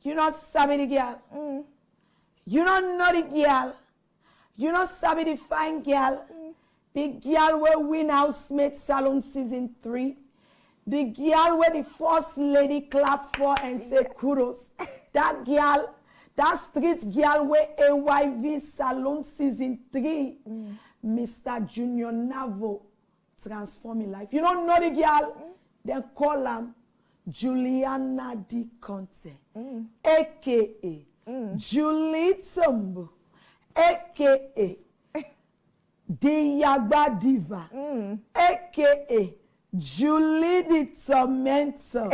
You not sabi the girl. You don't know the girl. You not sabi the fine girl. The girl will win Housemates Salon Season 3. The girl where the first lady clap for and say kudos. That girl, that street girl where AYV Salon Season 3. Mr. Junior Navo transforming life. You don't know the girl? Then call him Juliana Di Conte, a.k.a. Julie Tombo, a.k.a. the Yagba Diva, a.k.a. Julie the Tormentor.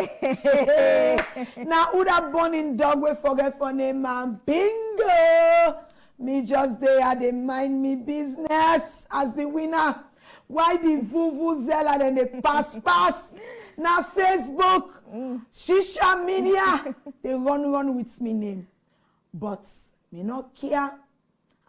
Now, who that born in dog we forget for name man? Bingo! Me just there, they mind me business as the winner. Why the vuvuzela and the pass? Now Facebook, social media, they run with me name. But me not care.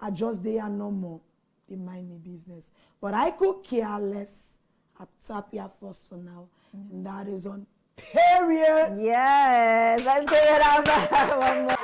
I just there no more. They mind me business. But I could care less. I tap here first for now. And that is on period. Yes, let's give it up for one more.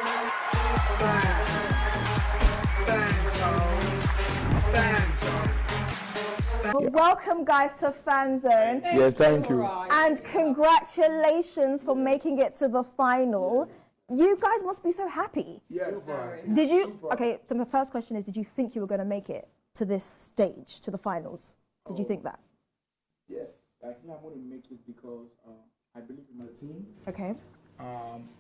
Well, welcome guys to Fan Zone. Yes, thank you. And congratulations for making it to the final. You guys must be so happy. Yes. Did you? Okay, so my first question is, did you think you were going to make it to this stage, to the finals? Did you think that? Yes, I think I'm going to make it because I believe in my team. Okay.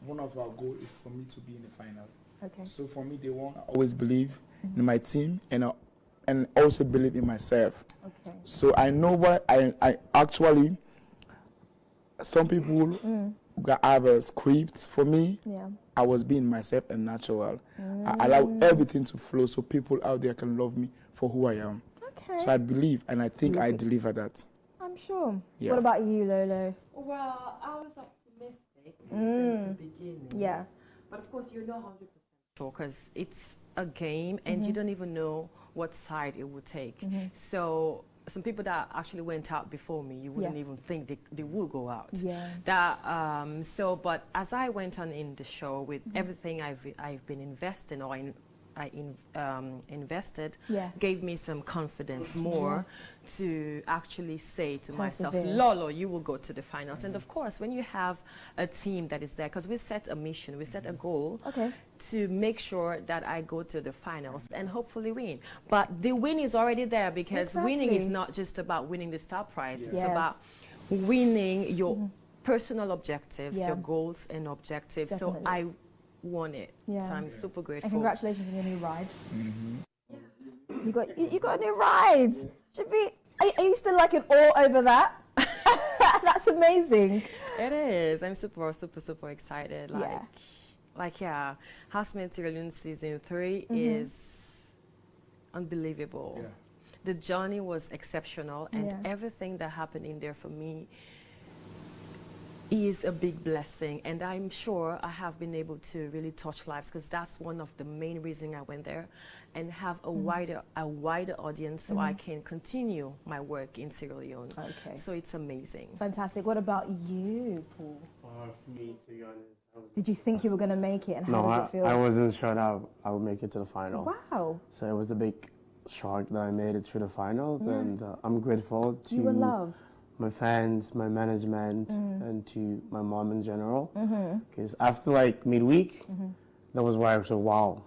One of our goals is for me to be in the final. Okay. So for me, they want to always believe in my team and also believe in myself. Okay. So I know what I actually, some people got other scripts for me. Yeah. I was being myself and natural. I allowed everything to flow so people out there can love me for who I am. Okay. So I believe and I think I deliver that. I'm sure. Yeah. What about you, Lolo? Well, I was optimistic since the beginning. Yeah. But of course, you're not 100% sure because it's a game and you don't even know what side it would take. So some people that actually went out before me, you wouldn't even think they would go out. Yeah. That but as I went on in the show with everything I've been investing or invested, gave me some confidence more to actually say to myself, Lolo, you will go to the finals. And of course, when you have a team that is there, because we set a mission, we set a goal to make sure that I go to the finals and hopefully win. But the win is already there because winning is not just about winning the star prize. It's about winning your personal objectives, your goals and objectives. Definitely. So I won it. So I'm super grateful. And congratulations on your new ride. You got a new ride. Should be. Are you still like in awe over that? That's amazing. It is. I'm super excited. Housemates Salon Season 3 is unbelievable. Yeah. The journey was exceptional, and everything that happened in there for me is a big blessing, and I'm sure I have been able to really touch lives because that's one of the main reasons I went there and have a wider audience so I can continue my work in Sierra Leone. Okay. So it's amazing. Fantastic. What about you, Paul? For me, to be honest, did you think you were going to make it, and how does it feel? I wasn't sure that I would make it to the final. Wow. So it was a big shock that I made it through the finals, and I'm grateful to you were loved. My fans, my management, and to my mom in general. Because after like midweek, that was where I said, wow,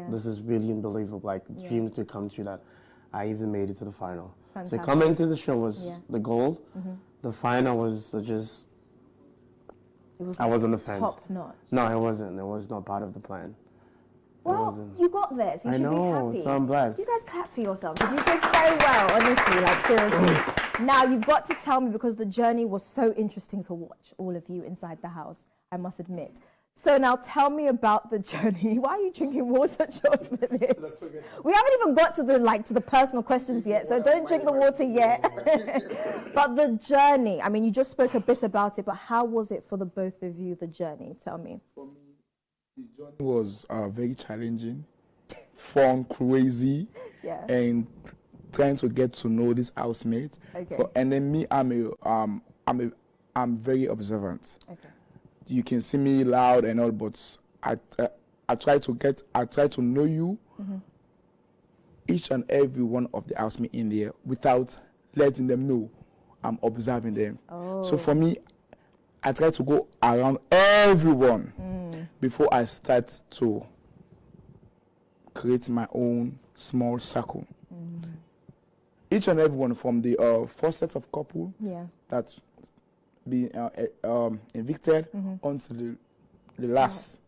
this is really unbelievable. Like dreams to come true that I even made it to the final. Fantastic. So coming to the show was the goal. The final was just, I was on the fence. Top notch. No, it wasn't. It was not part of the plan. Well, you got there, so you should be happy. So I'm blessed. You guys clap for yourselves. You did very well, honestly, like seriously. Now, you've got to tell me, because the journey was so interesting to watch, all of you inside the house, I must admit. So now tell me about the journey. Why are you drinking water, George, for this? We haven't even got to the personal questions yet, so don't drink the water yet. But the journey, I mean, you just spoke a bit about it, but how was it for the both of you, the journey? Tell me. For me, the journey was very challenging, fun, crazy, and trying to get to know this housemate. And then me, I'm very observant. You can see me loud and all, but I try to know you, each and every one of the housemates in there, without letting them know I'm observing them. Oh. So for me, I try to go around everyone before I start to create my own small circle. Each and everyone, from the first set of couple that be evicted until the last.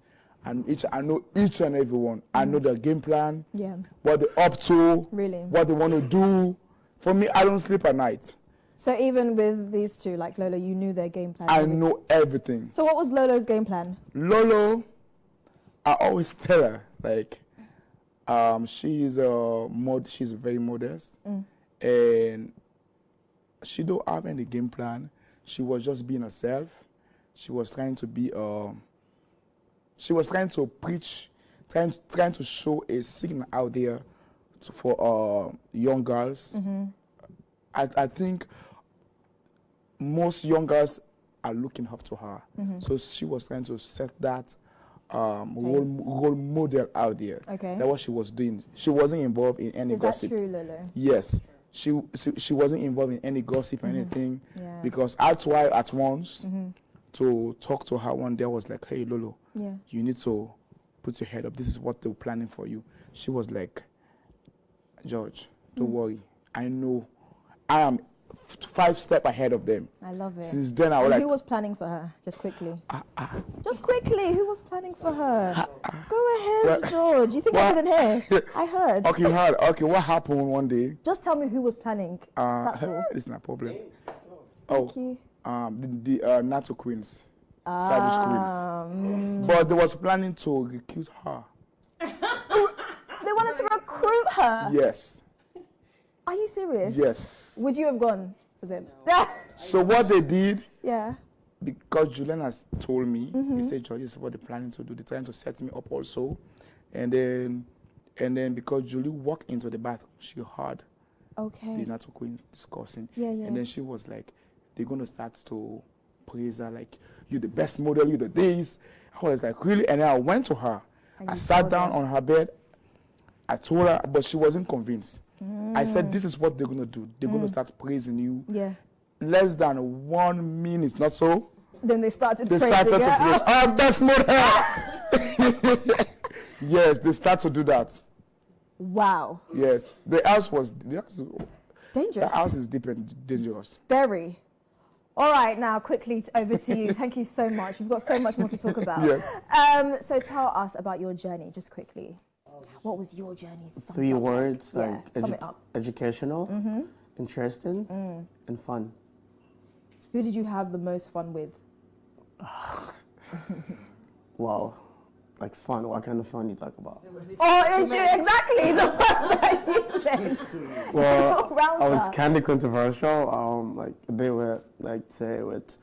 And I know each and every one. I know their game plan, what they're up to, what they want to do. For me, I don't sleep at night. So even with these two, like Lolo, you knew their game plan? I know everything. So what was Lolo's game plan? Lolo, I always tell her, like, she's very modest. And she don't have any game plan. She was just being herself. She was trying to be she was trying to preach, trying to show a signal out there for young girls. I think most young girls are looking up to her. So she was trying to set that role model out there. Okay. That's what she was doing. She wasn't involved in any gossip. Is that true, Lolo? Yes. She wasn't involved in any gossip or anything, because I tried at once to talk to her one day. I was like, hey, Lolo, you need to put your head up. This is what they're planning for you. She was like, George, don't worry. I know I am 5 steps ahead of them. I love it. Since then, I was like... Who was planning for her? Just quickly. Just quickly, who was planning for her? Go ahead, George. You think I didn't hear? I heard. Okay, you heard. Okay, what happened one day? Just tell me who was planning. That's all. It's not a problem. Thank you. The NATO Queens. Savage Queens. But they was planning to recruit her. They wanted to recruit her? Yes. Are you serious? Yes. Would you have gone to them? So what they did, because Julian has told me, he said, George, this is what they're planning to do. They're trying to set me up also. And then because Julie walked into the bathroom, she heard the NATO Queen discussing. And then she was like, they're going to start to praise her, like, you're the best model, you're the this. I was like, really? And then I went to her. I sat down on her bed. I told her, but she wasn't convinced. I said, this is what they're going to do. They're going to start praising you. Less than 1 minute, not so. Then they started praising to praise. Oh, best model. Yes, they start to do that. Wow. Yes. The house was dangerous. The house is deep and dangerous. Very. All right, now quickly over to you. Thank you so much. We've got so much more to talk about. Yes. So tell us about your journey, just quickly. What was your journey? 3 words, like sum it up. Educational, interesting, and fun. Who did you have the most fun with? Wow. Like fun, what kind of fun you talk about? Oh, exactly, the fun that you meant. Well, I was kind of controversial, like a bit with, like, say, with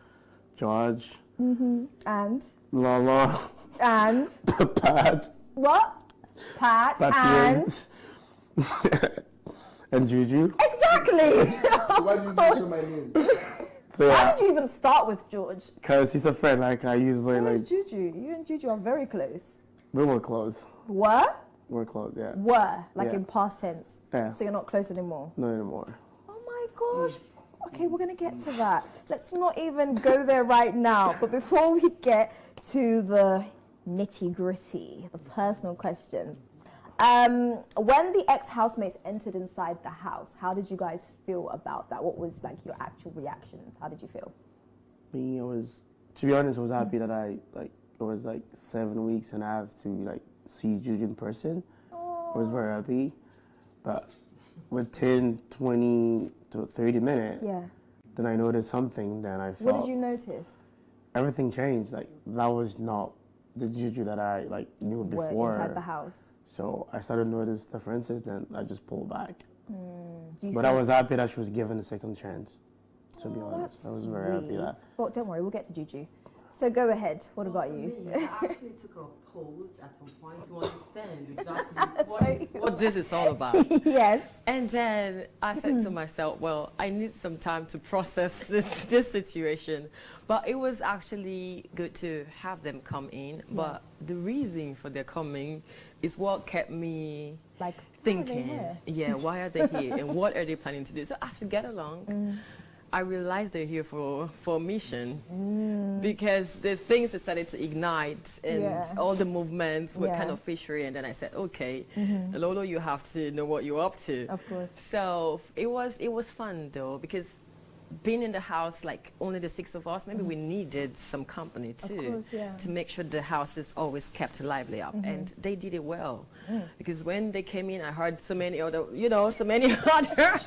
George. And? Lolo. And? Pat. What? Pat and? And Juju. Exactly! Why did you mention my name? So, why did you even start with George? Because he's a friend, like I usually so like... is Juju. You and Juju are very close. We were close. Were? We're close, yeah. Were? Like in past tense? Yeah. So you're not close anymore? Not anymore. Oh my gosh. Okay, we're going to get to that. Let's not even go there right now. But before we get to the nitty-gritty, the personal questions, when the ex-housemates entered inside the house, how did you guys feel about that? What was like your actual reactions? How did you feel? Me, to be honest, I was happy that it was like 7 weeks and I have to like see Juju in person. I was very happy. But within 20 to 30 minutes, then I noticed something, then I felt... What did you notice? Everything changed. Like, that was not the Juju that I like knew before. Were inside the house. So I started to notice differences, then I just pulled back. But I was happy that she was given a second chance, to be honest. I was very happy that. Well, don't worry, we'll get to Juju. So go ahead. What about For you? me, I actually took a pause at some point to understand exactly what this is all about. Yes. And then I said to myself, well, I need some time to process this situation. But it was actually good to have them come in. But the reason for their coming is what kept me Like, thinking, yeah, why are they here and what are they planning to do? So as we get along, I realized they're here for a mission because the things that started to ignite and all the movements were kind of fishery. And then I said, okay, Lolo, you have to know what you're up to. Of course. So it was fun though, because being in the house, like only the 6 of us, maybe we needed some company too, to make sure the house is always kept lively up. And they did it well, because when they came in, I heard so many other, so many other,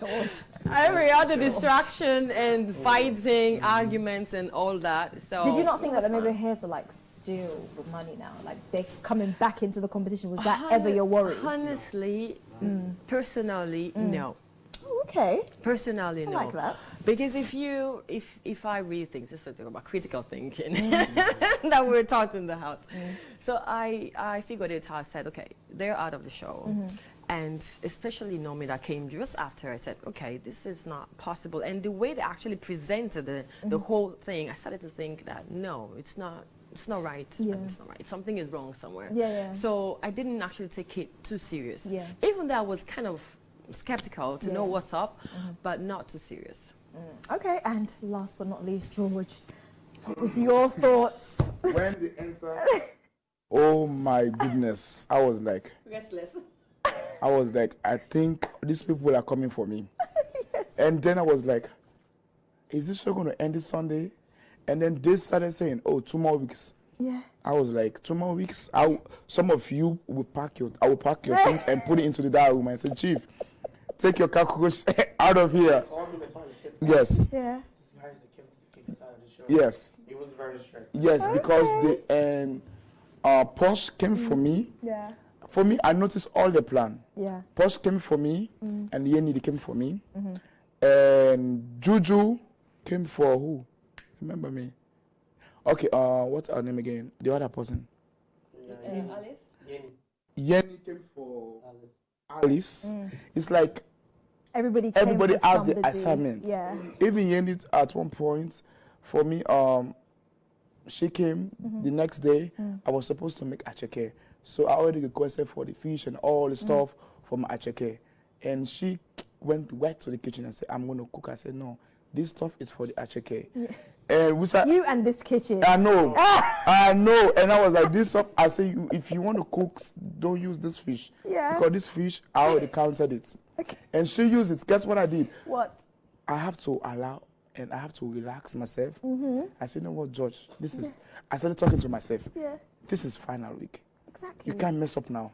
every other distraction and fighting, arguments and all that. So did you not think that they maybe here to like steal the money now? Like they're coming back into the competition. Was that ever your worry? Honestly, personally, no. Okay. Personally, no. I like that. Because if I read things, this is something about critical thinking that we're taught in the house. So I figured it out. I said, okay, they're out of the show. And especially Nomi that came just after, I said, okay, this is not possible. And the way they actually presented the whole thing, I started to think that, no, it's not right. It's not right. Something is wrong somewhere. So I didn't actually take it too serious. Even though I was kind of skeptical to know what's up, but not too serious. Okay, and last but not least, George, what was your thoughts? When they enter, oh my goodness, I was like, Restless. I think these people are coming for me. And then I was like, is this show going to end this Sunday? And then they started saying, oh, 2 more weeks. I was like, 2 more weeks? Some of you will I will pack your things and put it into the diary room and say, Chief, take your cockroach out of here. Yes. Yes. It was very strict. Yes, because Posh came for me. For me, I noticed all the plan. Posh came for me, and Yeni came for me. And Juju came for who? Remember me? Okay, what's her name again? The other person. Alice? Yeni came for Alice. It's like Everybody had the assignment. Even Yeni at one point, for me, she came the next day. I was supposed to make acheke. So I already requested for the fish and all the stuff for my acheke. And she went to the kitchen and said, I'm going to cook. I said, no, this stuff is for the acheke. And we said, you and this kitchen. I know. I know. And I was like, this stuff, I say, if you want to cook, don't use this fish. Because this fish, I already counted it. And she used it. Guess what I did? What? I have to allow and I have to relax myself. I said, you know what, George, this is, I started talking to myself. This is final week. Exactly. You can't mess up now.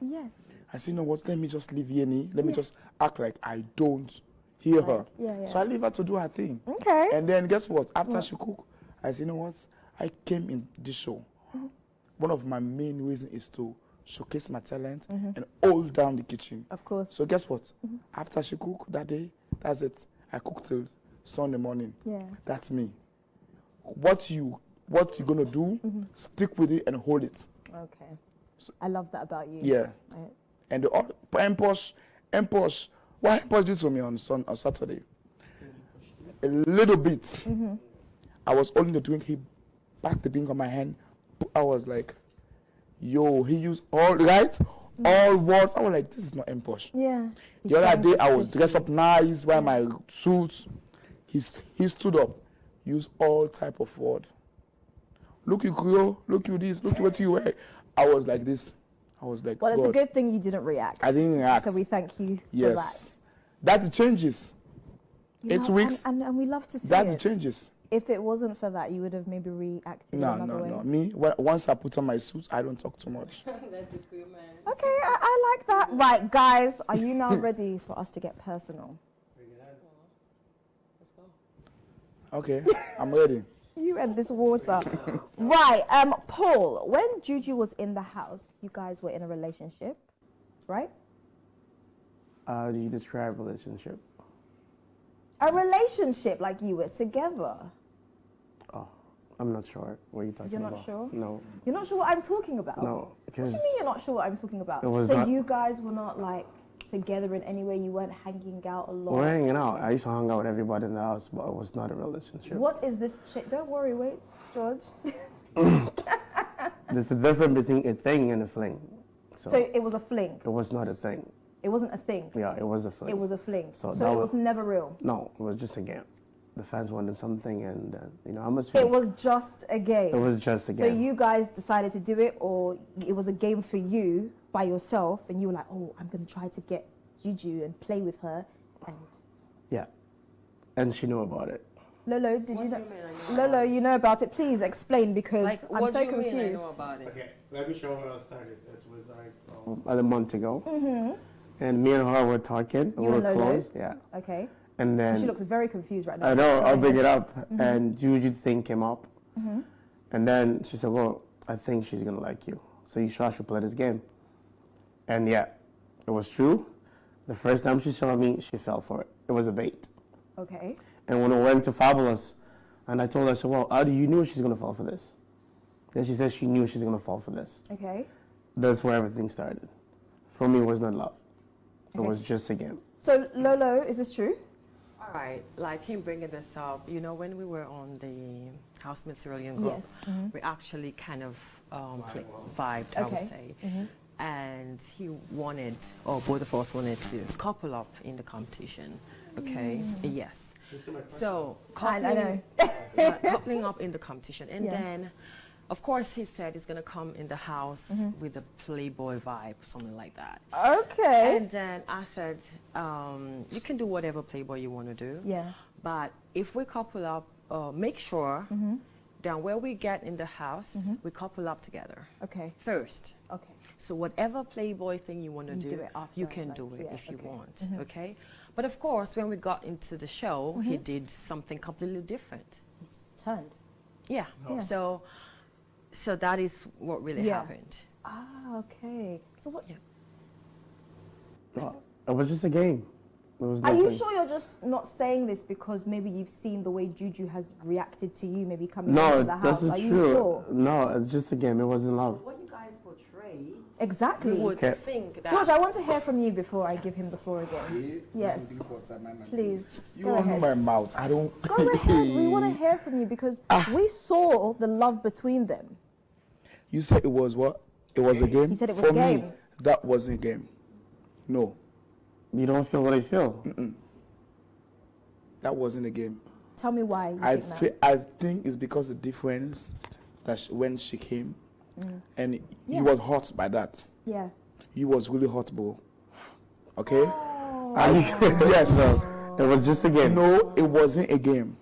I said, you know what, let me just leave Yeni. Let me just act like I don't hear her. So I leave her to do her thing. And then guess what? After she cook, I said, you know what? I came in this show. One of my main reasons is to showcase my talent and hold down the kitchen. Of course. So guess what? After she cooked that day, that's it. I cooked till Sunday morning. That's me. What you gonna do? Stick with it and hold it. Okay. So, I love that about you. And the Posh, what Posh did for me on Saturday? A little bit. I was holding the drink. He backed the drink on my hand. I was like, yo, he used all words. I was like, this is not Posh. The other day I was dressed up nice, wearing my suits. He stood up, used all type of word. Look you Creole, look you this, look what you wear. I was like this. I was like, well, it's God. a good thing you didn't react. I didn't react. So we thank you for yes. That changes. 8 weeks. And we love to see that it. Changes. If it wasn't for that, you would have maybe reacted another way. No. Me, once I put on my suits, I don't talk too much. That's the crew, man. Okay, I like that. Right, guys, are you now ready for us to get personal? Let's go. Okay, I'm ready. You and this water. Right, Paul, when Juju was in the house, you guys were in a relationship, right? Do you describe relationship? A relationship, like you were together. Oh, I'm not sure what you're talking You're about. not sure? No. You're not sure what I'm talking about? No. What do Because you mean you're not sure what I'm talking about? It was So not- you guys were not like together in any way? You weren't hanging out a lot? we're hanging out. I used to hang out with everybody in the house, but it was not a relationship. What is this chick? Don't worry, wait, George. There's a difference between a thing and a fling. So, So it was a fling. it was not a thing. It wasn't a thing. Yeah, it was a fling. It was a fling. So So that it was- was never real. No, it was just a game. The fans wanted something, and I must. It was just a game. It was just a So game. you guys decided to do it, or it was a game for you by yourself, and you were like, "Oh, I'm gonna try to get Juju and play with her." And Yeah, and she knew about it. Lolo, did you know? do you mean I know Lolo, you know about it. Please explain because Like, I'm what so do you confused. mean I know about it? Okay, let me show when I started. It was like a month ago, and me and her were talking. We You were and Lolo? close, yeah. Okay. And then She looks very confused right now. I know, Go I'll bring ahead. it up. And Juju thing came up. And then she said, well, I think she's going to like you. So you sure I should play this game? And yeah, it was true. The first time she saw me, she fell for it. It was a bait. Okay. And when we went to Fabulous, and I told her, so, well, how do you know she's going to fall for this? Then she said she knew she's going to fall for this. Okay. That's where everything started. For me, it was not love. It Okay. was just a game. So Lolo, is this true? All right, like him bringing this up, when we were on the housemates early and go, Yes. we actually kind of vibed, I Okay. would say. And he wanted, or both of us wanted to couple up in the competition, okay? Yes. So, I know. coupling up in the competition. And Yeah. then, of course, he said he's going to come in the house with a Playboy vibe, something like that. Okay. And then I said, you can do whatever Playboy you want to do. Yeah. But if we couple up, make sure that where we get in the house, we couple up together Okay. first. Okay. So whatever Playboy thing you want to You do, do it after, you can like, do it yeah, if you okay. want, okay? But of course, when we got into the show, he did something completely different. He's turned. Yeah. Yeah. So that is what really Yeah. happened. Ah, okay. So what? Yeah. It was just a game. It was Are you nothing. sure you're just not saying this because maybe you've seen the way Juju has reacted to you, maybe coming No, into the house? this Are is you true. sure? No, it's just a game. It wasn't love. What you guys portrayed, Exactly. we would Okay. think that. George, I want to hear from you before I give him the floor again. Yes. Please. You Go open ahead. my mouth. I don't. Go ahead. We want to hear from you because we saw the love between them. You said it was what? It was a game? He said it was For a game. me, that wasn't a game. No, You don't feel what I feel. that wasn't a game. Tell me why you I, think that. I think it's because the difference that when she came, and Yeah. he was hot by that. Yeah. He was really hot, bro. Okay? Oh. Yes. It was just a game. No, it wasn't a game.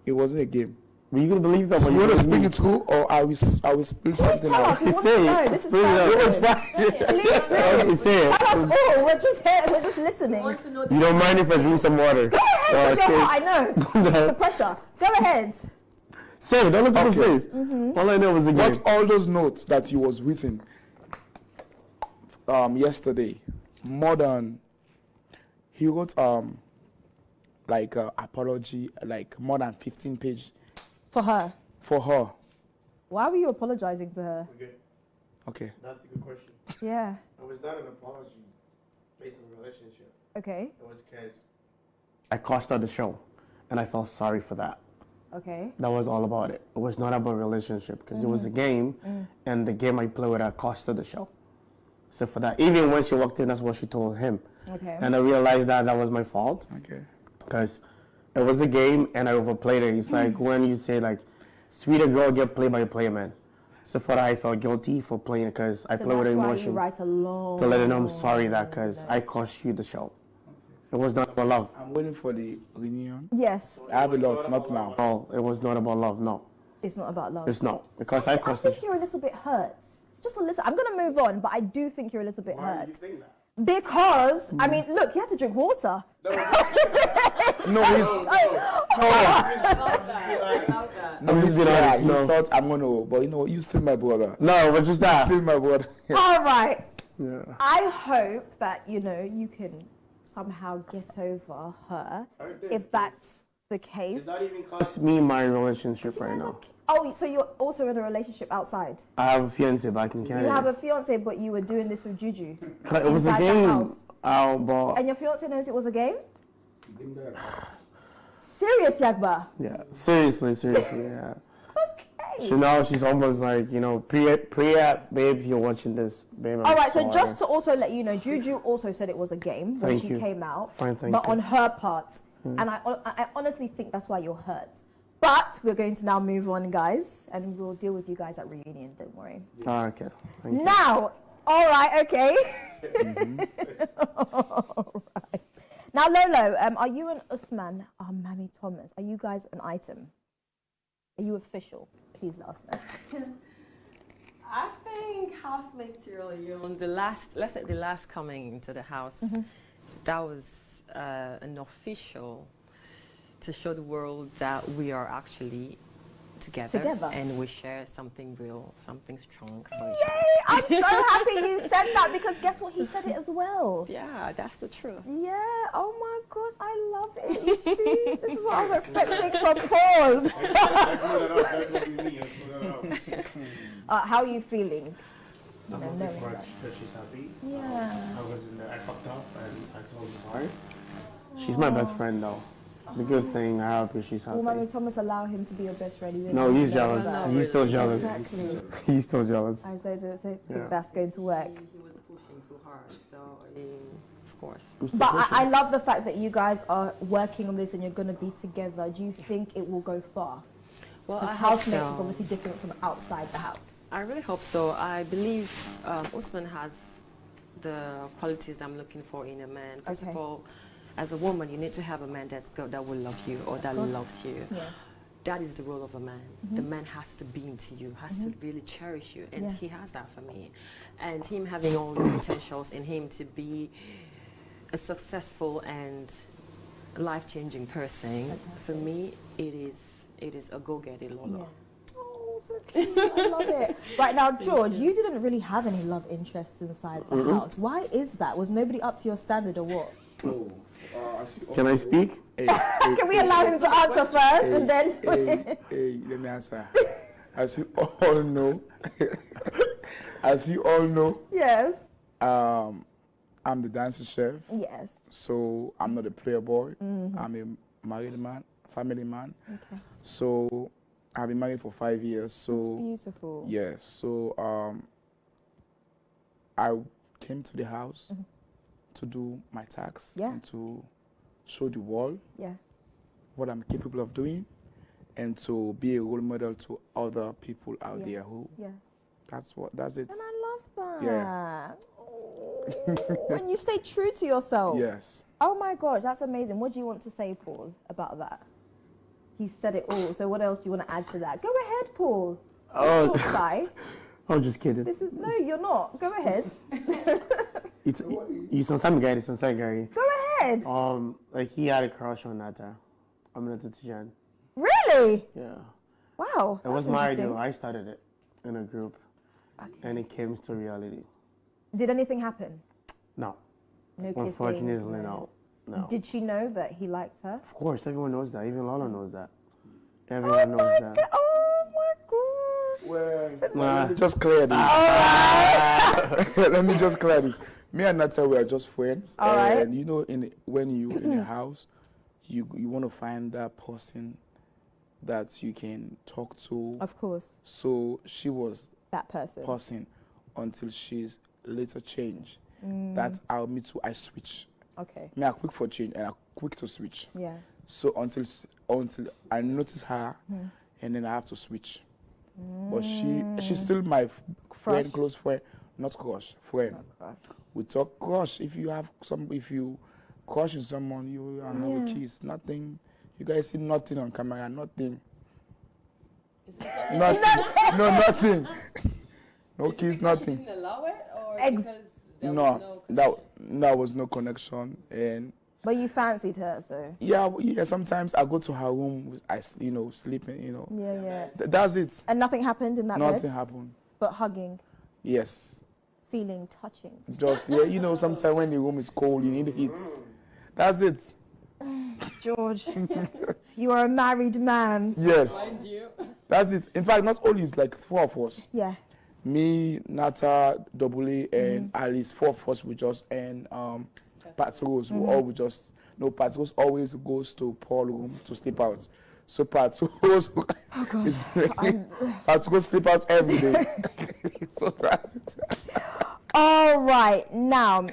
It wasn't a game. Were you gonna believe that So when you you want to gonna speak leave? it too, or I will spill Please something tell out? us. We want Say to it. know. This is Say it out. No, it's fascinating. fine. Please Okay, do. say it. Tell us all. We're just here. We're just listening. You don't mind if I drink some water? Go ahead. Put your heart. I know. No. The pressure. Go ahead. Say it. Don't look at the Okay. face. All I know was a game. What all those notes that he was written yesterday, more than he wrote like apology, like more than 15 page For her. for her. Why were you apologizing to her? Okay. That's a good question. Yeah. It was not an apology based on the relationship. Okay. It was because I cost her the show, and I felt sorry for that. Okay. That was all about it. It was not about relationship because it was a game, and the game I played with her cost her the show. So for that, even when she walked in, that's what she told him. Okay. And I realized that that was my fault Okay. because it was a game and I overplayed it. It's like when you say like, sweeter girl get played by a player man. So for that, I felt guilty for playing it because I So play with that's why you emotion write alone. to let her know I'm sorry that because I cost you the show. It was not about love. I'm waiting for the reunion. Yes. I have a lot, not now. No, it was not about love. No, It's not about love. it's not because I I cost the think you're a little bit hurt. Just a little. I'm going to move on, but I do think you're a little bit hurt. think that? Because, I mean, look, you had to drink water. No, he's no, he's being there. honest, He no. thought I'm gonna, but you know, you still my brother. No, it was just that. Still my brother. All right. Yeah. I hope that, you can somehow get over her if that's the case. It's not even cost me my relationship right now. Oh, so you're also in a relationship outside? I have a fiance back in Canada. You have a fiance, but you were doing this with Juju? It was a inside the game. house. But And your fiance knows it was a game? Serious, Yagba? yeah, seriously, yeah. Okay. So now she's almost like, you know, Priya, babe, if you're watching this, babe. I'm All right, so sorry. just to also let you know, Juju also said it was a game when Thank she you. came out. Fine, thank but you. on her part. And I honestly think that's why you're hurt. But we're going to now move on, guys, and we'll deal with you guys at reunion, don't worry. Ah, okay. Thank you. Now, all right, okay. All right. Now, Lolo, are you and Usman, Mammy Thomas, are you guys an item? Are you official? Please let us know. I think housemates earlier on let's say the last coming into the house, that was an official to show the world that we are actually together. And we share something real, something strong for each other. Yay! I'm so happy you said that because guess what? He said it as well. Yeah, that's the truth. Yeah. Oh my God, I love it. You see, this is what I was expecting from Paul. How are you feeling? I'm knowing happy for that. that she's happy. Yeah. I was in there, I fucked up and I told her sorry. She's my best friend though. The good thing, I hope she's happy. Will Mammy Thomas allow him to be your best friend? Even No, though he's he knows jealous. that? He's still jealous. Exactly. He's still jealous. I so don't think Yeah. that's going to work. He was pushing too hard, so of course. But I love the fact that you guys are working on this and you're going to be together. Do you think it will go far? Well, Because I hope housemates so. is obviously different from outside the house. I really hope so. I believe Usman has the qualities that I'm looking for in a man. First Okay. of all, as a woman, you need to have a man that will love you or that course. loves you. Yeah. That is the role of a man. The man has to be into you, has to really cherish you, and Yeah. he has that for me. And him having all the potentials in him to be a successful and life-changing person, for me, it is a go-get-it, Lolo. Yeah. Oh, so cute. I love it. Right now, George, you didn't really have any love interests inside the house. Why is that? Was nobody up to your standard or what? Can I speak? Can we allow him to answer first and then... Let me answer. As you all know, Yes. I'm the dancing chef, Yes. so I'm not a player boy. I'm a married man, family man. Okay. So I've been married for 5 years. So That's beautiful. yes, so I came to the house to do my tax Yeah. and to show the world Yeah. what I'm capable of doing, and to be a role model to other people out there who. Yeah. That's it. And I love that. Yeah. Oh, and you stay true to yourself. Yes. Oh my gosh, that's amazing. What do you want to say, Paul, about that? He said it all. So what else do you want to add to that? Go ahead, Paul. Oh. Don't shy. I'm just kidding. This is no, you're not. Go ahead. You some guy, Go ahead. like he had a crush on Nata. I'm not to Jan. Really? Yeah. Wow. It was that's my interesting. idea. I started it in a group, and it came to reality. Did anything happen? No. No kissing? Unfortunately, no. Did she know that he liked her? Of course, everyone knows that. Even Lolo knows that. Everyone knows that. Oh my god. Well, Nah. let me just clear this. Let me just clear this. Me and Nata, we are just friends. All right. And you know, when you in a house, you want to find that person that you can talk to. Of course. So she was That person. until she's later changed. That's how me too. I switch. Okay. Me, I quick for change and I quick to switch. Yeah. So until I notice her, and then I have to switch. But she's still my friend, Crush. close friend, not crush, friend. Crush. We talk crush. If you crush on someone, you have a kiss. Nothing. You guys see nothing on camera. Nothing. Nothing. No, nothing. No kiss. Nothing. Didn't allow it, or Ex- because there No, that was no connection. And But you fancied her, so. yeah. Sometimes I go to her room. I sleeping. Yeah, yeah. That's it. And nothing happened in that Nothing bed? happened. But hugging, Yes. feeling, touching. Just sometimes when the room is cold, you need heat. That's it. George, you are a married man. Yes. That's it. In fact, not only it's like 4 of us. Yeah. Me, Nata, Double, and Alice, 4 of us we just and Patrons we all we just no Patrons always goes to Paul room to sleep out. So Patrons Patrons sleep out every day. So that's it. All right, now,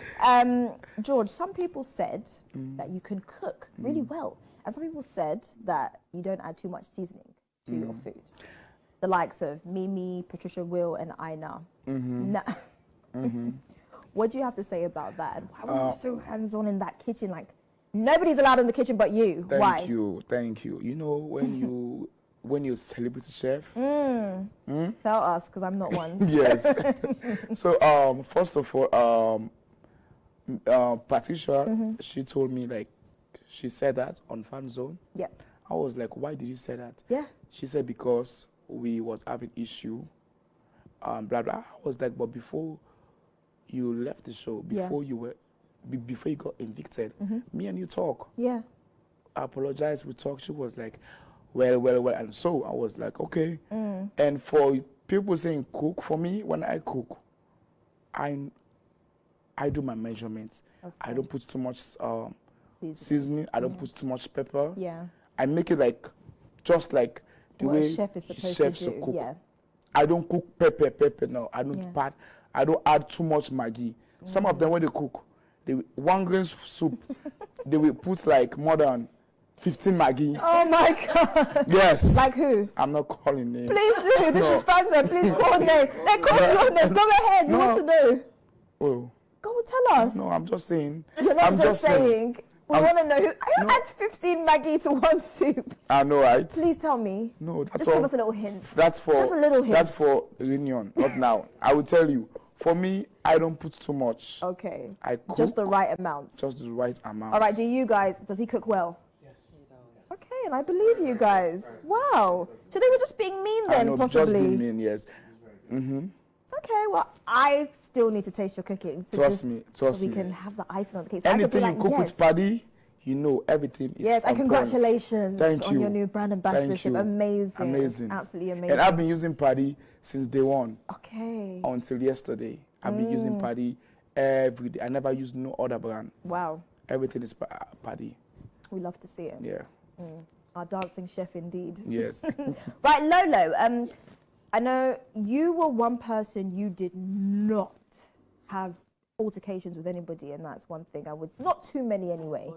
George, some people said that you can cook really well, and some people said that you don't add too much seasoning to your food. The likes of Mimi, Patricia Will, and Aina. What do you have to say about that? And why were you so hands-on in that kitchen? Like, nobody's allowed in the kitchen but you. Why? Thank you. You know, when you're a celebrity chef. Tell us, because I'm not one. Yes. So, first of all, Patricia, she told me, like, she said that on Fan Zone. Yeah. I was like, why did you say that? Yeah. She said, because we was having issue, blah, blah. I was like, but before you left the show, before you got evicted, me and you talk. Yeah. I apologized, we talked. She was like, well. And so I was like, okay. And for people saying cook, for me, when I cook, I do my measurements. Okay. I don't put too much seasoning. I don't put too much pepper. Yeah. I make it like, just like the way a chef is supposed to do. cook. Yeah. I don't cook pepper. No, I don't I don't add too much Maggi. Some of them when they cook, 1 grain soup, they will put like more than 15 Maggi. Oh my God. Yes. Like who? I'm not calling names. Please do. This is Fanta. Please call name. They call your name. Go ahead. We want to know. Oh. Go on, tell us. No, I'm just saying. You're not just saying. We want to know who adds 15 Maggi to 1 soup. I know, right? Please tell me. No, that's just all. Give us a little hint. That's for just a little hint. That's for reunion, not now. I will tell you. For me, I don't put too much. Okay. I cook just the right amount. Just the right amount. All right. Do you guys? Does he cook well? Yes, he does. Okay, and I believe you guys. Wow. So they were just being mean then, I know, possibly. Just being mean, yes. Okay, well, I still need to taste your cooking. Trust me. So we can have the icing on the cake. So anything like, you cook with Paddy, you know everything is yes, and congratulations on your new brand ambassadorship. Amazing. Absolutely amazing. And I've been using Paddy since day one. Okay. Until yesterday. I've been using Paddy every day. I never used no other brand. Wow. Everything is Paddy. We love to see it. Yeah. Our dancing chef indeed. Yes. Right, Lolo, I know you were one person you did not have altercations with anybody, and that's one thing I would, not too many anyway.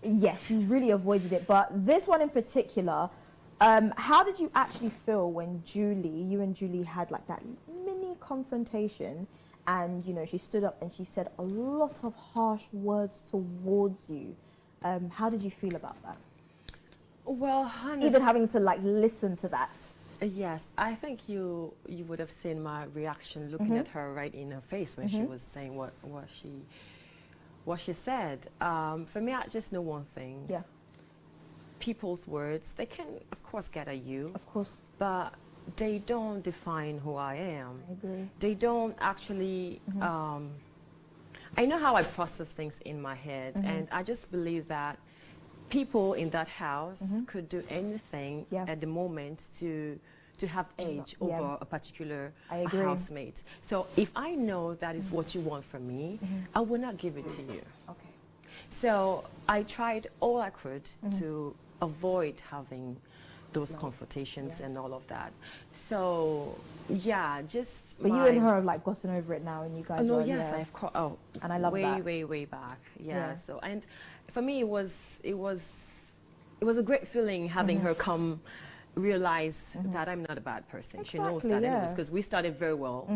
Yes, you really avoided it, but this one in particular, how did you actually feel when you and Julie had like that mini confrontation, and you know she stood up and she said a lot of harsh words towards you? How did you feel about that? Well, honestly, even having to like listen to that. Yes, I think you would have seen my reaction looking at her right in her face when she was saying what she said. For me, I just know one thing. Yeah. People's words, they can of course get at you. Of course. But they don't define who I am. I agree. They don't actually. I know how I process things in my head, and I just believe that people in that house could do anything at the moment to have edge over a particular housemate. So if I know that is what you want from me, I will not give it to you. Okay. So I tried all I could to avoid having those confrontations and all of that. So yeah, just. But you and her have like gotten over it now, and you guys. Oh no, are, yes, I've and I love that. way back. Yeah. So and for me, it was a great feeling having her come realize that I'm not a bad person. Exactly, she knows that anyways, because we started very well.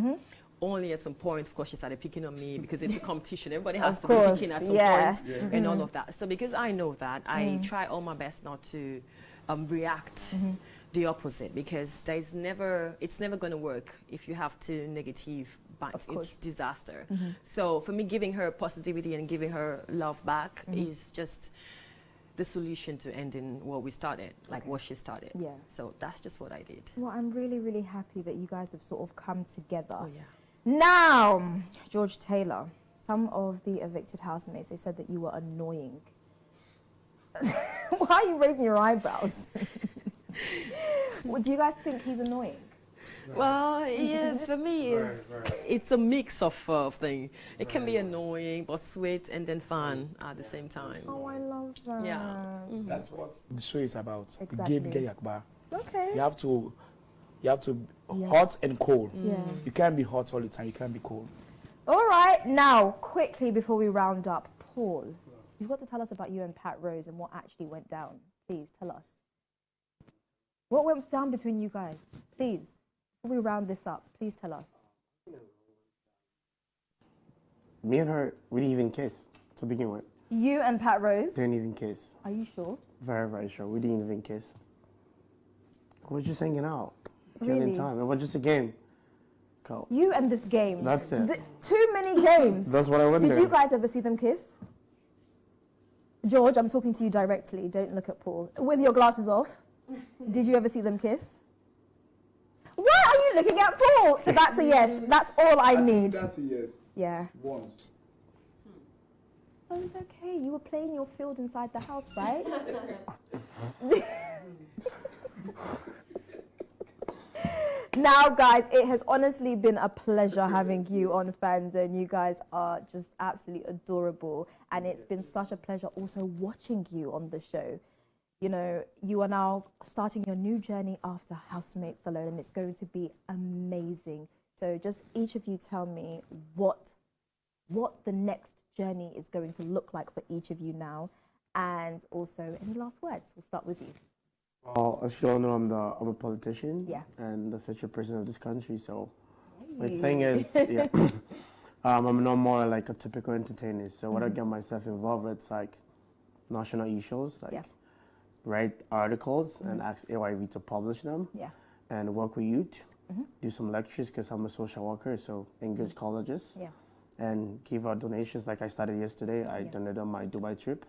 Only at some point, of course, she started picking on me because it's a competition. Everybody has to be picking at some point and all of that. So because I know that, I try all my best not to react the opposite, because it's never going to work if you have to negative bites. It's disaster. So for me, giving her positivity and giving her love back is just the solution to ending what we started, like what she started. Yeah. So that's just what I did. Well, I'm really, really happy that you guys have sort of come together. Oh, yeah. Now, George Taylor, some of the evicted housemates, they said that you were annoying. Why are you raising your eyebrows? Well, do you guys think he's annoying? Well, yes, for me, it's a mix of things. It can be annoying, but sweet and then fun at the same time. Oh, I love that. Yeah. That's what the show is about. Exactly. The game yagba. Okay. You have to hot and cold. Yeah. You can't be hot all the time. You can't be cold. All right, now, quickly before we round up, Paul, you've got to tell us about you and Pat Rose and what actually went down. Please, tell us. What went down between you guys? Please, before we round this up, please tell us. Me and her, we didn't even kiss to begin with. You and Pat Rose? Didn't even kiss. Are you sure? Very, very sure. We didn't even kiss. We were just hanging out, Really? killing time. It was just a game. Go. You and this game. That's it. Too many games. That's what I went Did there. you guys ever see them kiss? George, I'm talking to you directly. Don't look at Paul. With your glasses off, did you ever see them kiss? Why are you looking at Paul? So that's a yes. That's all I need. That's a yes. Yeah. Once. So it's okay. You were playing your field inside the house, right? Now, guys, it has honestly been a pleasure having you on Fan Zone. You guys are just absolutely adorable. And it's been such a pleasure also watching you on the show. You know, you are now starting your new journey after Housemates Salone, and it's going to be amazing. So just each of you tell me what the next journey is going to look like for each of you now. And also, any last words? We'll start with you. Well, as you all know, I'm a politician. Yeah. And the future president of this country. So my thing is, yeah, I'm not more like a typical entertainer. So what I get myself involved with, it's like national issues, like write articles and ask AYV to publish them. Yeah. And work with youth, do some lectures because I'm a social worker. So engage colleges. Yeah. And give out donations. Like I started yesterday, I donated on my Dubai trip.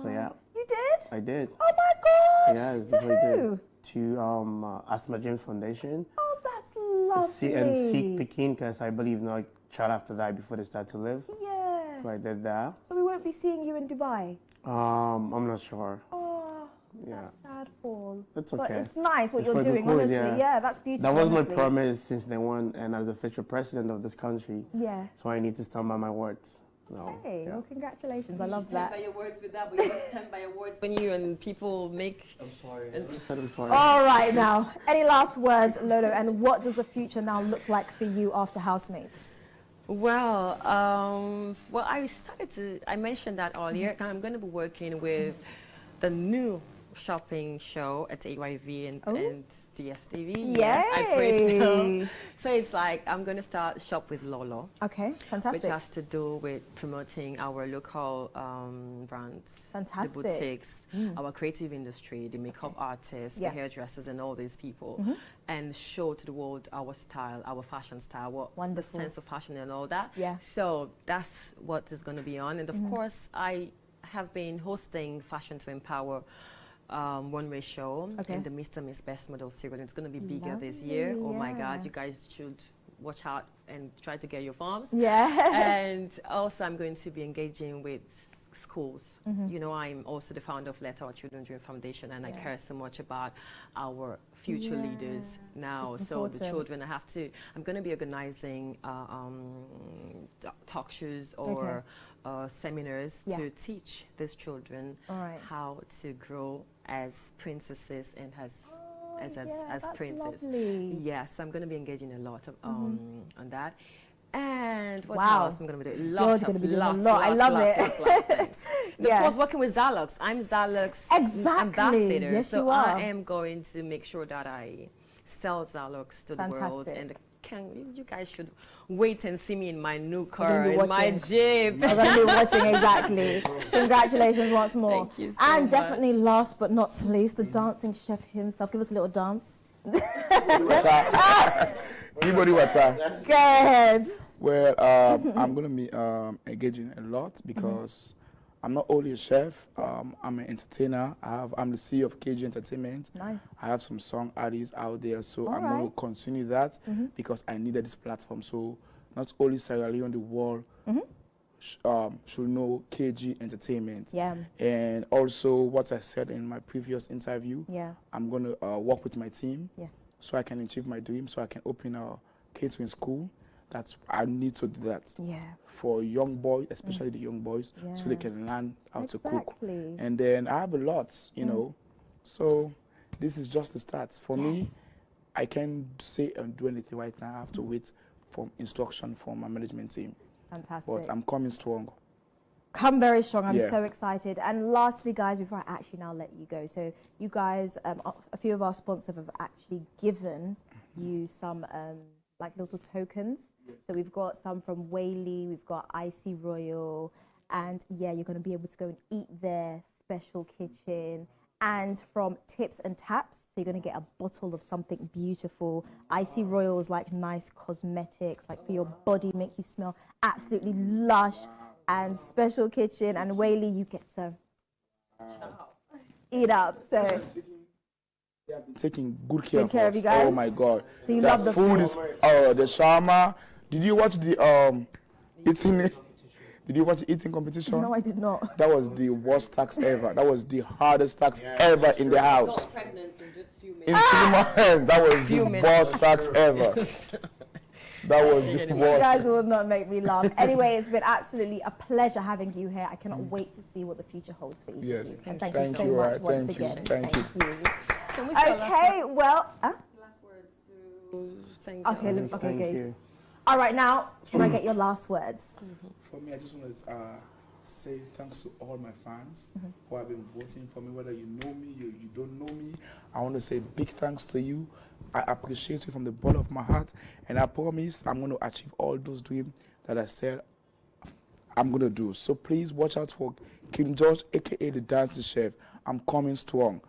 So yeah. You did? I did. Oh my gosh! Yeah, this To is what I who? did. To Asthma James Foundation. Oh, that's lovely. And Seek Pekin, because I believe no child have to die before they start to live. Yeah. So I did that. So we won't be seeing you in Dubai. I'm not sure. Oh, Yeah. that's sad, Paul. It's But okay. it's nice what It's you're for the doing, cause, honestly. yeah. Yeah, that's beautiful. That was my honestly. promise since day one, and as the future president of this country, Yeah. so I need to stand by my words. So, Hey, yeah. well, congratulations. I love Stand that. by your words with that, but you don't stand by your words when you and people make. I'm sorry. I'm sorry. All right, now, any last words, Lolo, and what does the future now look like for you after Housemates? Well, I mentioned that earlier. I'm going to be working with the new shopping show at AYV and DSTV. Yes, I praise them. So it's like I'm going to start shop with Lolo. Okay, fantastic. Which has to do with promoting our local brands, Fantastic. the boutiques, our creative industry, the makeup artists, the hairdressers, and all these people, and show to the world our style, our fashion style, the Wonderful. sense of fashion and all that. Yeah. So that's what is going to be on. And of course, I have been hosting Fashion to Empower one-way show in the Mr. Miss Best Model series. It's going to be bigger this year. Oh my God, you guys should watch out and try to get your forms. Yeah. And also I'm going to be engaging with schools. You know, I'm also the founder of Let Our Children Dream Foundation, and I care so much about our future leaders now. It's so the important. children, I'm going to be organizing talk shows or seminars to teach these children how to grow as princesses and as that's princes. lovely. Yes, I'm going to be engaging a lot of, on that. And what Wow. else I'm going to be doing? You're Lots gonna of be doing a lots, lot. I lots, love lots, it. lots, lots of things. And Yeah. of course, working with Zalox. I'm Zalox Exactly. ambassador. Yes, so you are. I am going to make sure that I sell Zalox to the world. Fantastic. And you guys should wait and see me in my new gonna car, be in my watching. Jeep. I'm going to be watching, exactly. Congratulations once more. Thank you so and much. definitely last but not least, the dancing chef himself. Give us a little dance. What's up? Anybody what's up? Good. Well, I'm going to be engaging a lot because I'm not only a chef, I'm an entertainer. I'm the CEO of KG Entertainment. Nice. I have some song artists out there, so I'm All going right. to continue that because I needed this platform. So not only Sierra Leone, the world should know KG Entertainment. Yeah. And also what I said in my previous interview, Yeah. I'm going to work with my team Yeah. so I can achieve my dream, so I can open a catering school. I need to do that. Yeah. For young boys, especially the young boys, so they Yeah. can learn how to cook. Exactly. And then I have a lot, you know. So this is just the start. For me, I can't say and do anything right now. I have to wait for instruction from my management team. Fantastic. But I'm coming strong. Come very strong. I'm Yeah. so excited. And lastly, guys, before I actually now let you go, so you guys, a few of our sponsors have actually given you some like little tokens. So we've got some from Whaley, we've got Icy Royal, and yeah, you're going to be able to go and eat their special kitchen. And from Tips and Taps, so you're going to get a bottle of something beautiful. Icy Royal is like nice cosmetics, like for your body, make you smell absolutely lush. And Special Kitchen and Whaley, you get to eat up. So Taking good care, Good care of us. you guys? Oh my God. So you The love the food. Is the shawarma. Did you watch the eating? Did you watch the eating competition? no, I did not. That was the worst tax ever. That was the hardest tax ever in the house. Pregnant in just few In 3 months, that was the worst tax ever. That was the You worst. guys will not make me laugh. Anyway, it's been absolutely a pleasure having you here. I cannot wait to see what the future holds for each Yes. of you. And thank Thank you so you, much right. once Thank you. again. Thank you. Can we say our Okay, well, last words to thank okay, you? okay, Thank okay. you. All right, now, can I get your last words? For me, I just want to say thanks to all my fans who have been voting for me, whether you know me, you don't know me. I want to say big thanks to you. I appreciate you from the bottom of my heart, and I promise I'm going to achieve all those dreams that I said I'm going to do. So please watch out for King George, aka the Dancing Chef. I'm coming strong.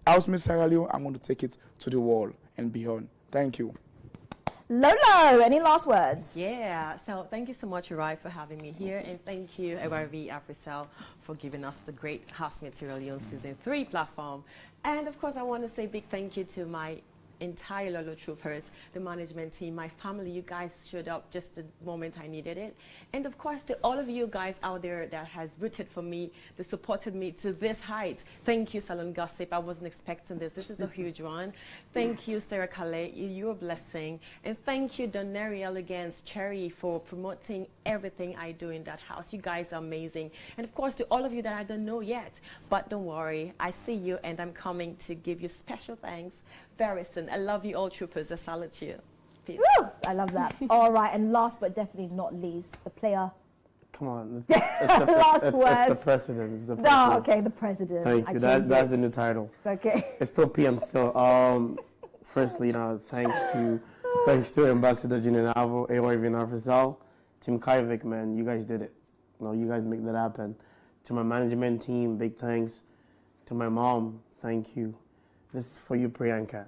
Housemates Sierra Leone, I'm going to take it to the wall and beyond. Thank you. Lolo, any last words? Yeah, so thank you so much, Rai, for having me here, and thank you, AYV Africell, for giving us the great Housemates Sierra Leone Season 3 platform. And of course, I want to say big thank you to my entire Lolo troopers, the management team, my family. You guys showed up just the moment I needed it. And of course, to all of you guys out there that has rooted for me, that supported me to this height. Thank you, Salon Gossip. I wasn't expecting this. This is a huge one. Thank you, Sarah Calais. You're a blessing. And thank you, Doneri Elegance Cherry, for promoting everything I do in that house. You guys are amazing. And of course, to all of you that I don't know yet, but don't worry, I see you and I'm coming to give you special thanks very soon. I love you all, troopers. I salute you. Peace. Woo! I love that. All right, and last but definitely not least, the player. Come on. Last It's words. the president. It's the Oh, president. okay, the president. Thank I you. changed That's it. the new title. Okay. It's still PM still. Firstly, thanks to Ambassador Ginenavo, AYV Africell, Team Kaivik, man, you guys did it. You guys make that happen. To my management team, big thanks. To my mom, thank you. This is for you, Priyanka.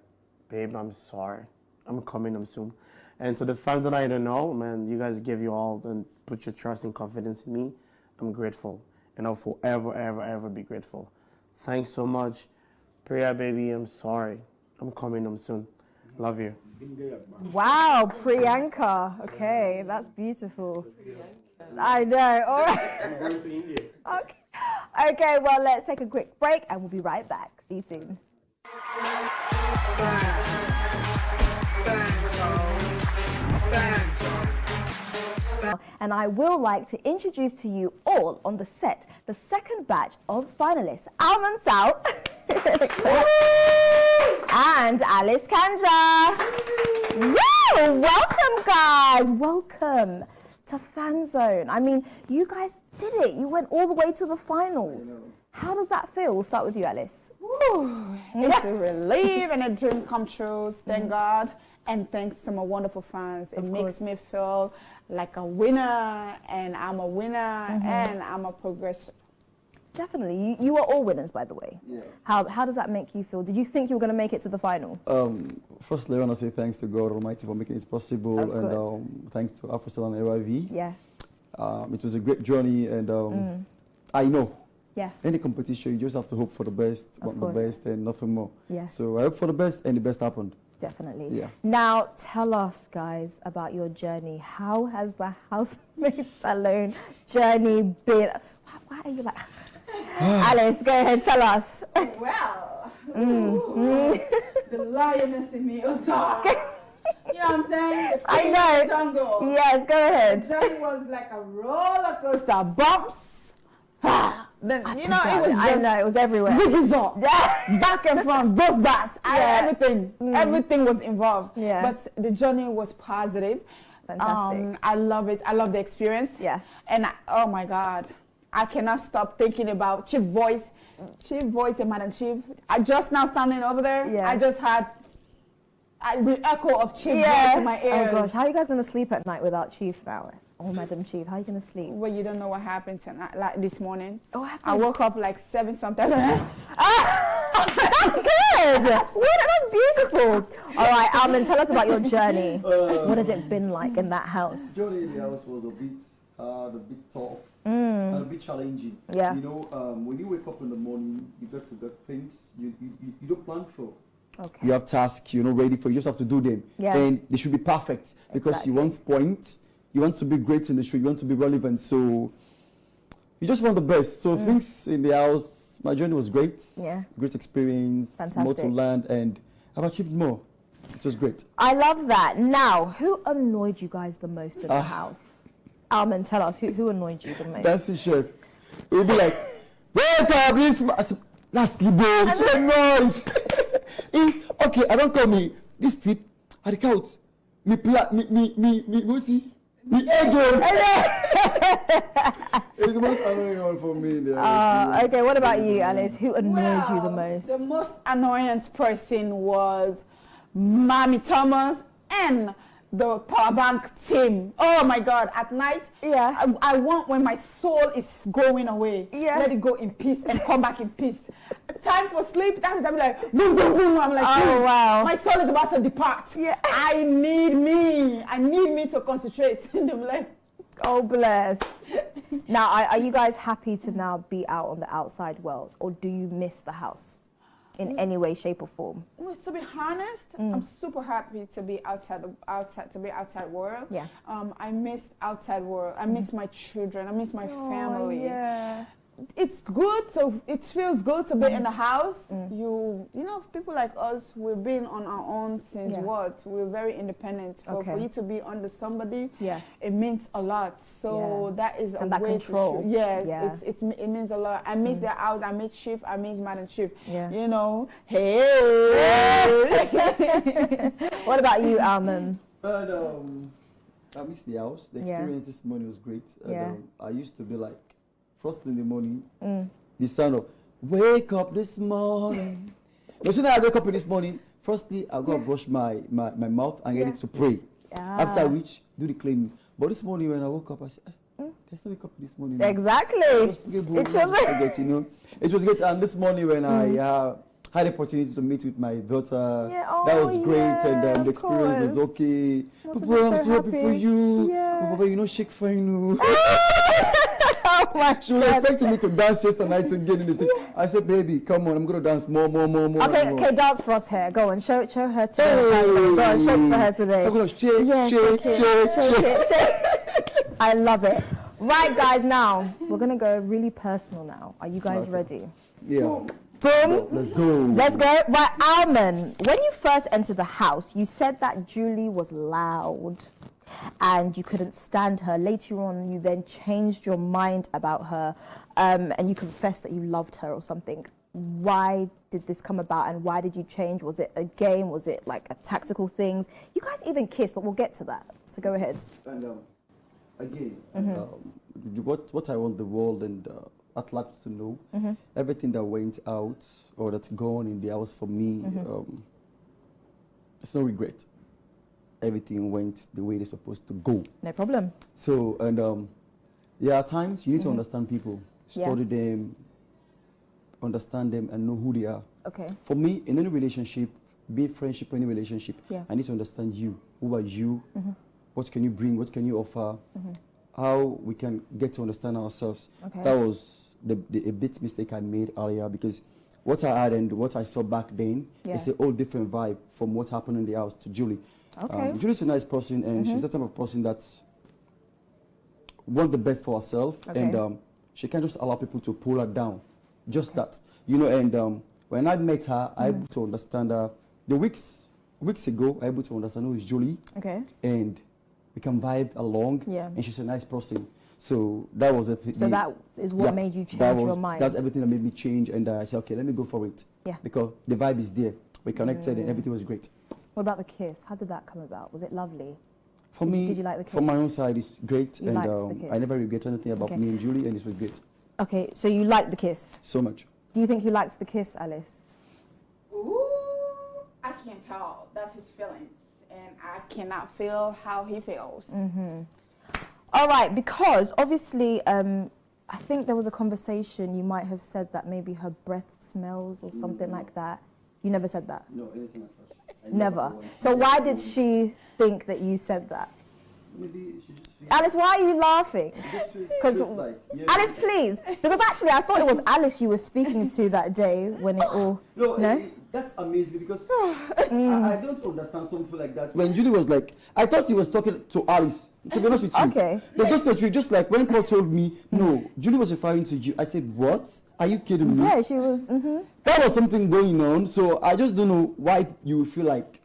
Babe, I'm sorry. I'm coming up soon. And to the fans that I don't know, man, you guys give you all and put your trust and confidence in me. I'm grateful. And I'll forever, ever, ever be grateful. Thanks so much. Priya, baby, I'm sorry. I'm coming up soon. Love you. Wow, Priyanka. Okay, that's beautiful. I know. All right. I'm going to India. Okay. Okay, well, let's take a quick break and we'll be right back. See you soon. And I will like to introduce to you all on the set the second batch of finalists, Almanzal and Alice Kandra. Woo! Welcome, guys. Welcome to Fan Zone. I mean, you guys did it. You went all the way to the finals. How does that feel? We'll start with you, Alice. It's a relief and a dream come true. Thank God. And thanks to my wonderful fans. It makes me feel like a winner, and I'm a winner, and I'm a progressor. Definitely. You are all winners, by the way. Yeah. How does that make you feel? Did you think you were going to make it to the final? Firstly, I want to say thanks to God Almighty for making it possible, Of and course. thanks to Africell and AYV. Yeah. It was a great journey, and I know Yeah. any competition, you just have to hope for the best, Of want the course. best, and nothing more. Yeah. So I hope for the best, and the best happened. Definitely. Yeah. Now, tell us, guys, about your journey. How has the housemaid salon journey been? Why are you like... Alice, go ahead, tell us. Well, the lioness in me was on. You know what I'm saying? I know. Jungle. Yes, go ahead. The journey was like a roller coaster. Bumps. Then, you know, it was just... I know, it was everywhere. Ziggy-zog. Back and front, those bars, everything. Everything was involved. Yeah. But the journey was positive. Fantastic. I love it. I love the experience. Yeah. And oh my God, I cannot stop thinking about Chief Voice and Madam Chief. I just now standing over there. Yeah. I just had the echo of Chief Voice in my ears. Oh gosh, how are you guys going to sleep at night without Chief now? Oh, Madam Chief, how are you going to sleep? Well, you don't know what happened tonight, like this morning. Oh, what happened? I woke up like 7 something. That's good. That's beautiful. All right, Alman, tell us about your journey. What has it been like in that house? Journey in the house was a bit hard, a bit tough, and a bit challenging. Yeah. You know, when you wake up in the morning, you get to get things you don't plan for. Okay. You have tasks, you're not ready for, you just have to do them. Yeah. And they should be perfect because you want point, you want to be great in the show, you want to be relevant. So you just want the best. So things in the house, my journey was great. Yeah. Great experience, more to Fantastic. learn, and I've achieved more. It was great. I love that. Now, who annoyed you guys the most in the house? Alman, tell us, who annoyed you the most? That's the chef. It would be like, wake up, this lastly, bro, it's a noise. Okay, I don't call me this tip at the couch. Me, what's he? Me, egg. It's the most annoying one for me. Okay, what about you, Alice? Who annoyed you the most? The most annoying person was Mommy Thomas and the power bank team. Oh my God, at night, I want when my soul is going away, let it go in peace and come back in peace. Time for sleep, that is, I'm like, boom, boom, boom. I'm like, oh wow. My soul is about to depart. Yeah. I need me to concentrate. And I'm like, oh bless. Now, are you guys happy to now be out on the outside world, or do you miss the house in any way, shape, or form? Well, to be honest, I'm super happy to be outside world. Yeah. I miss outside world. I miss my children. I miss my family. Yeah. It's good. So it feels good to be in the house. You know, people like us, we've been on our own since what? We're very independent. For you to be under somebody, it means a lot. So that is a way control. to yes, it means a lot. I miss their house. I miss Chief. I miss Madam Chief. Yeah. You know, hey. What about you, Alman? And I miss the house. The experience this morning was great. And, I used to be like, first in the morning, the sound of wake up this morning. As soon as I wake up in this morning, firstly I go brush my mouth and get it to pray. After which do the cleaning. But this morning when I woke up, I said, let's not wake up this morning. Exactly. It was great. And this morning when I had the opportunity to meet with my daughter, that was great, and the experience was okay. Papa, I'm so happy for you. Papa, you know, shake for you. She was expecting me to dance yesterday night again in the stage. I said, baby, come on, I'm going to dance more. Okay, dance for us here. Go on, show her today. Go on, shake for her today. I'm going to shake. I love it. Right, guys, now, we're going to go really personal now. Are you guys ready? Yeah. Boom. Let's go. Let's go. Right, Alman, when you first entered the house, you said that Julie was loud and you couldn't stand her. Later on, you then changed your mind about her, and you confessed that you loved her or something. Why did this come about, and why did you change? Was it a game? Was it like a tactical things? You guys even kissed, but we'll get to that. So go ahead. And again, what I want the world and at large to know, everything that went out or that's gone in the house for me, it's no regret. Everything went the way they're supposed to go. No problem. So, and there are times you need to understand people, study them, understand them, and know who they are. Okay. For me, in any relationship, be it friendship or any relationship, I need to understand you. Who are you? What can you bring? What can you offer? How we can get to understand ourselves. Okay. That was a bit mistake I made earlier, because what I had and what I saw back then, it's a whole different vibe from what happened in the house to Julie. Okay. Julie's a nice person, and she's the type of person that wants the best for herself, and she can't just allow people to pull her down. Just that, you know. And when I met her, I able to understand her. The weeks ago, I able to understand who is Julie. Okay. And we can vibe along. Yeah. And she's a nice person. So that was it. So that is what made you change your mind. That's everything that made me change, and I said, okay, let me go for it. Yeah. Because the vibe is there. We connected, and everything was great. What about the kiss? How did that come about? Was it lovely? For me, did you like the kiss? From my own side, it's great, You and liked the kiss? I never regret anything about me and Julie, and it was great. Okay, so you liked the kiss. So much. Do you think he liked the kiss, Alice? Ooh, I can't tell. That's his feelings, and I cannot feel how he feels. All right, because obviously, I think there was a conversation. You might have said that maybe her breath smells or something like that. You never said that? No, anything as such. Never. So why did she think that you said that? Maybe she just feels Alice, why are you laughing? Because like, Alice, please, because actually I thought it was Alice you were speaking to that day when it all. No? That's amazing because I don't understand something like that. When Julie was like, I thought he was talking to Alice. To be honest with you, Okay. Just like when Paul told me, no, Julie was referring to you. I said, what? Are you kidding me? Yeah, she was. There was something going on, so I just don't know why you feel like.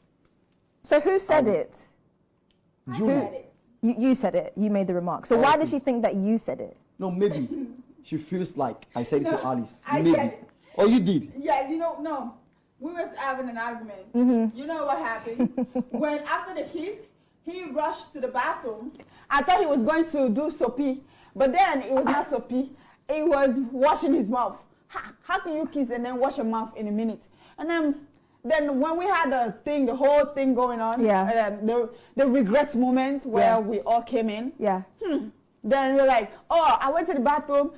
So who said it? Julie. You said it. You made the remark. So why did she think that you said it? No, maybe she feels like I said it to Alice. I Maybe. said it. Oh, you did? Yeah, no. We was having an argument. You know what happened? When after the kiss, he rushed to the bathroom. I thought he was going to do soapy, but then it was not soapy. It was washing his mouth. How can you kiss and then wash your mouth in a minute? And then when we had the whole thing going on, the regret moment where we all came in. Yeah. Then we're like, oh, I went to the bathroom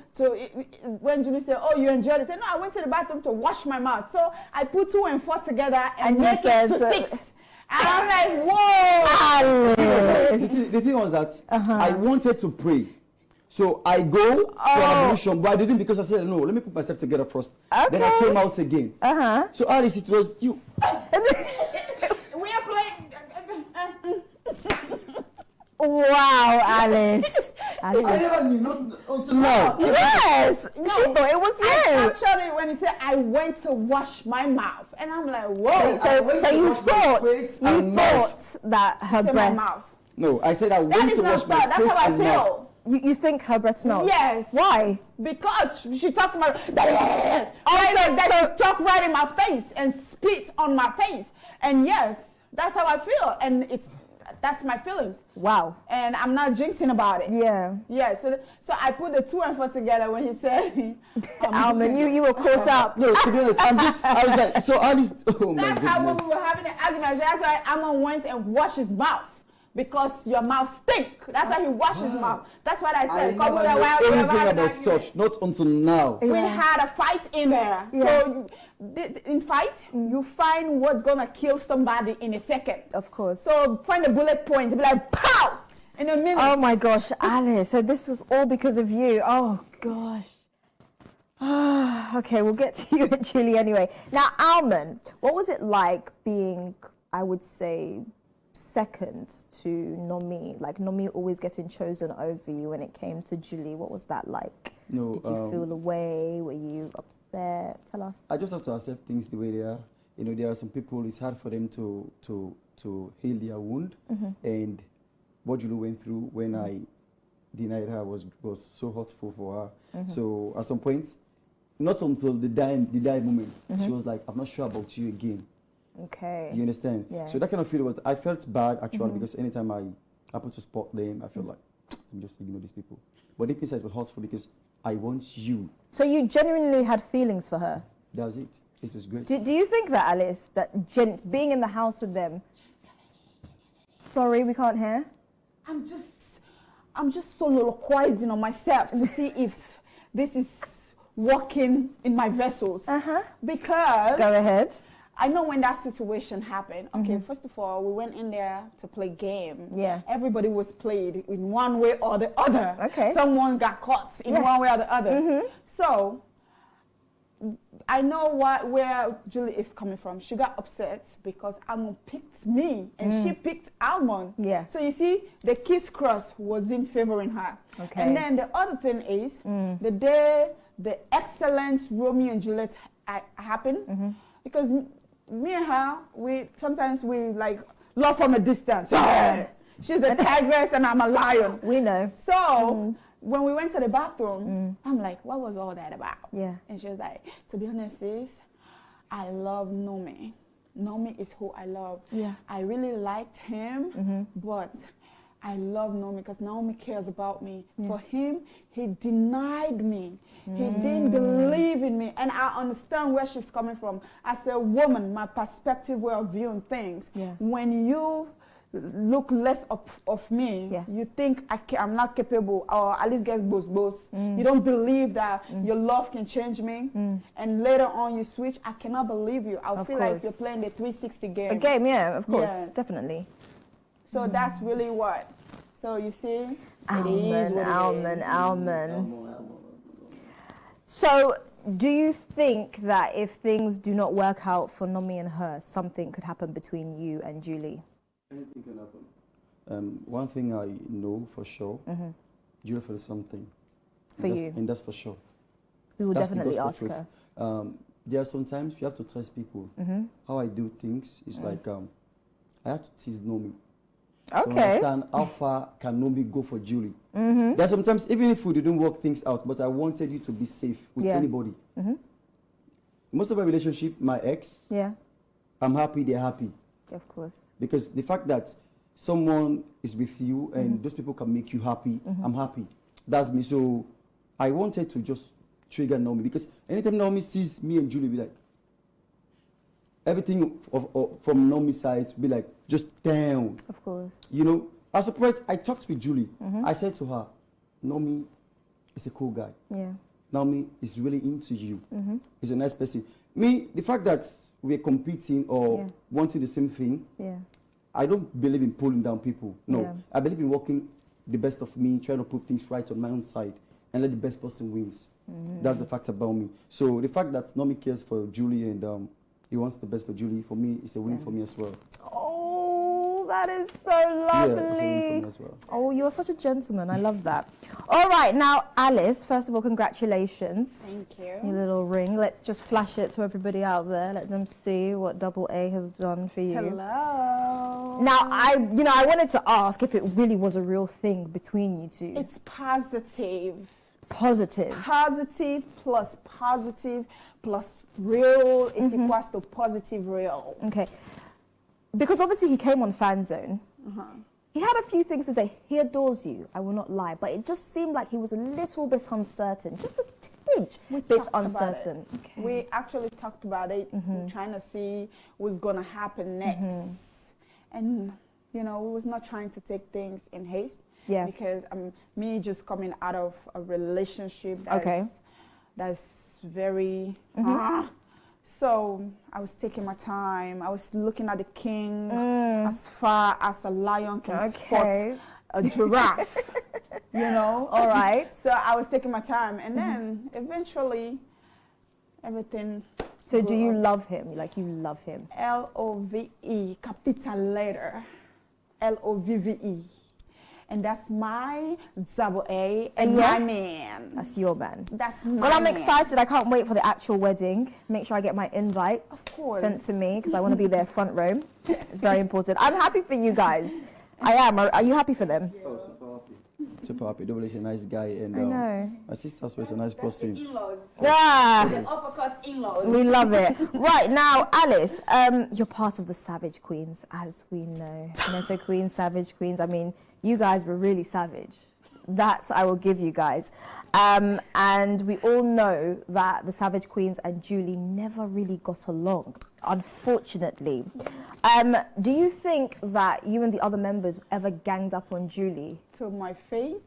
when Julie said, oh, you enjoyed it. I said, no, I went to the bathroom to wash my mouth. So I put 2 and 4 together and make it to 6. And I'm like, whoa. The thing was that I wanted to pray. So I go for ablution, but I didn't because I said, no, let me put myself together first. Okay. Then I came out again. So Alice, it was you. We are playing. Wow, Alice. I never knew, not until now. Yes, she thought it was you. Actually, when he said, I went to wash my mouth. And I'm like, whoa. So you thought that her my breath. mouth. No, I said I That went is to not wash my bad. That's face how I and mouth. feel. You think her breath smells? Yes. Why? Because she talked about she talked right in my face and spit on my face. And yes, that's how I feel. And that's my feelings. Wow. And I'm not jinxing about it. Yeah. Yeah. So I put the 2 and 4 together when he said, Alman, you were caught up. No, to be honest, I was like, so Alice, oh my that's how when goodness. we were having an argument. That's why Alman went and washed his mouth. Because your mouth stink. That's why he washed his mouth. That's what I said. I never knew anything about such, not until now. We had a fight in there. Yeah. So in fight, you find what's going to kill somebody in a second. Of course. So find the bullet point. Be like, pow! In a minute. Oh my gosh, Alice. So this was all because of you. Oh gosh. Okay, we'll get to you and Julie anyway. Now, Alman, what was it like being, I would say, second to Nomi? Like Nomi always getting chosen over you when it came to Julie. What was that like? No, Did you feel away? Were you upset? Tell us. I just have to accept things the way they are. You know, there are some people, it's hard for them to heal their wound. And what Julie went through when I denied her was so hurtful for her. So at some point, not until the dying moment, she was like, I'm not sure about you again. Okay. You understand? Yeah. So that kind of feeling was, I felt bad actually because anytime I happen to spot them, I feel like, I'm just ignore these people. But deep inside it was hurtful because I want you. So you genuinely had feelings for her? That's it. It was great. Do you think that, Alice, that being in the house with them... Sorry, we can't hear. I'm just soliloquizing on myself to see if this is working in my vessels. Because... Go ahead. I know when that situation happened. Okay, first of all, we went in there to play game. Yeah. Everybody was played in one way or the other. Okay. Someone got caught in one way or the other. So I know where Julie is coming from. She got upset because Almond picked me and she picked Almond. Yeah. So you see, the kiss cross wasn't favoring her. Okay. And then the other thing is, the day the excellent Romeo and Juliet happened, because me and her, sometimes we like love from a distance. She's a tigress and I'm a lion. We know. So when we went to the bathroom, I'm like, what was all that about? Yeah. And she was like, to be honest, sis, I love Nomi. Nomi is who I love. Yeah. I really liked him, but I love Nomi because Naomi cares about me. Yeah. For him, he denied me. He didn't believe in me. And I understand where she's coming from. As a woman, my perspective way of viewing things, when you look less of me, you think I'm not capable, or at least get boss. You don't believe that your love can change me, and later on you switch. I cannot believe you. I feel like you're playing the 360 game. A game, yeah, of course, definitely. So that's really what. So you see, Alman. So do you think that if things do not work out for Nomi and her, something could happen between you and Julie? Anything can happen. One thing I know for sure, Julie feels something. For you? And that's for sure. We will definitely ask her. There are sometimes you have to trust people. How I do things is like, I have to tease Nomi. Okay. So understand how far can Nomi go for Julie. There are sometimes, even if we didn't work things out, but I wanted you to be safe with anybody. Most of our relationship, my ex, I'm happy, they're happy. Of course. Because the fact that someone is with you and those people can make you happy, I'm happy. That's me. So I wanted to just trigger Naomi, because anytime Naomi sees me and Julie, be like, everything from Naomi's side be like, just down. Of course. You know, I was surprised. I talked with Julie. I said to her, Naomi is a cool guy. Yeah. Naomi is really into you. He's a nice person. Me, the fact that we're competing or wanting the same thing, I don't believe in pulling down people. No, I believe in working the best of me, trying to put things right on my own side, and let the best person wins. That's the fact about me. So the fact that Naomi cares for Julie and he wants the best for Julie, for me, it's a win for me as well. Oh, that is so lovely. Yeah, it's a win for me as well. Oh, you're such a gentleman. I love that. All right, now, Alice, first of all, congratulations. Thank you. Your little ring. Let's just flash it to everybody out there. Let them see what Double A has done for you. Hello. Now, I wanted to ask if it really was a real thing between you two. It's positive. Positive. Positive plus real is equals to positive real. Okay. Because obviously he came on Fan Zone. He had a few things to say. He adores you, I will not lie, but it just seemed like he was a little bit uncertain, just a tinge bit uncertain. Okay. We actually talked about it, trying to see what's going to happen next. And, you know, we was not trying to take things in haste. Yeah. Because me just coming out of a relationship that's very so I was taking my time. I was looking at the king as far as a lion can spot a giraffe. You know? All right. So I was taking my time, and then eventually everything. So do you love him? Like, you love him? L-O-V-E, capital letter. L-O-V-V-E. And that's my double A and my man. That's your man. That's my Well, I'm man. excited. I can't wait for the actual wedding. Make sure I get my invite sent to me, because I want to be there front row. It's very important. I'm happy for you guys. I am. Are you happy for them? Oh, super happy. Super happy. Double is a nice guy, and I know. my sister's was a nice person. In-laws. Yeah. The uppercut in-laws. We love it. Right, now, Alice, you're part of the Savage Queens, as we know. Netto Queens, Savage Queens. I mean, you guys were really savage. That I will give you guys. And we all know that the Savage Queens and Julie never really got along, unfortunately. Do you think that you and the other members ever ganged up on Julie? To my faith,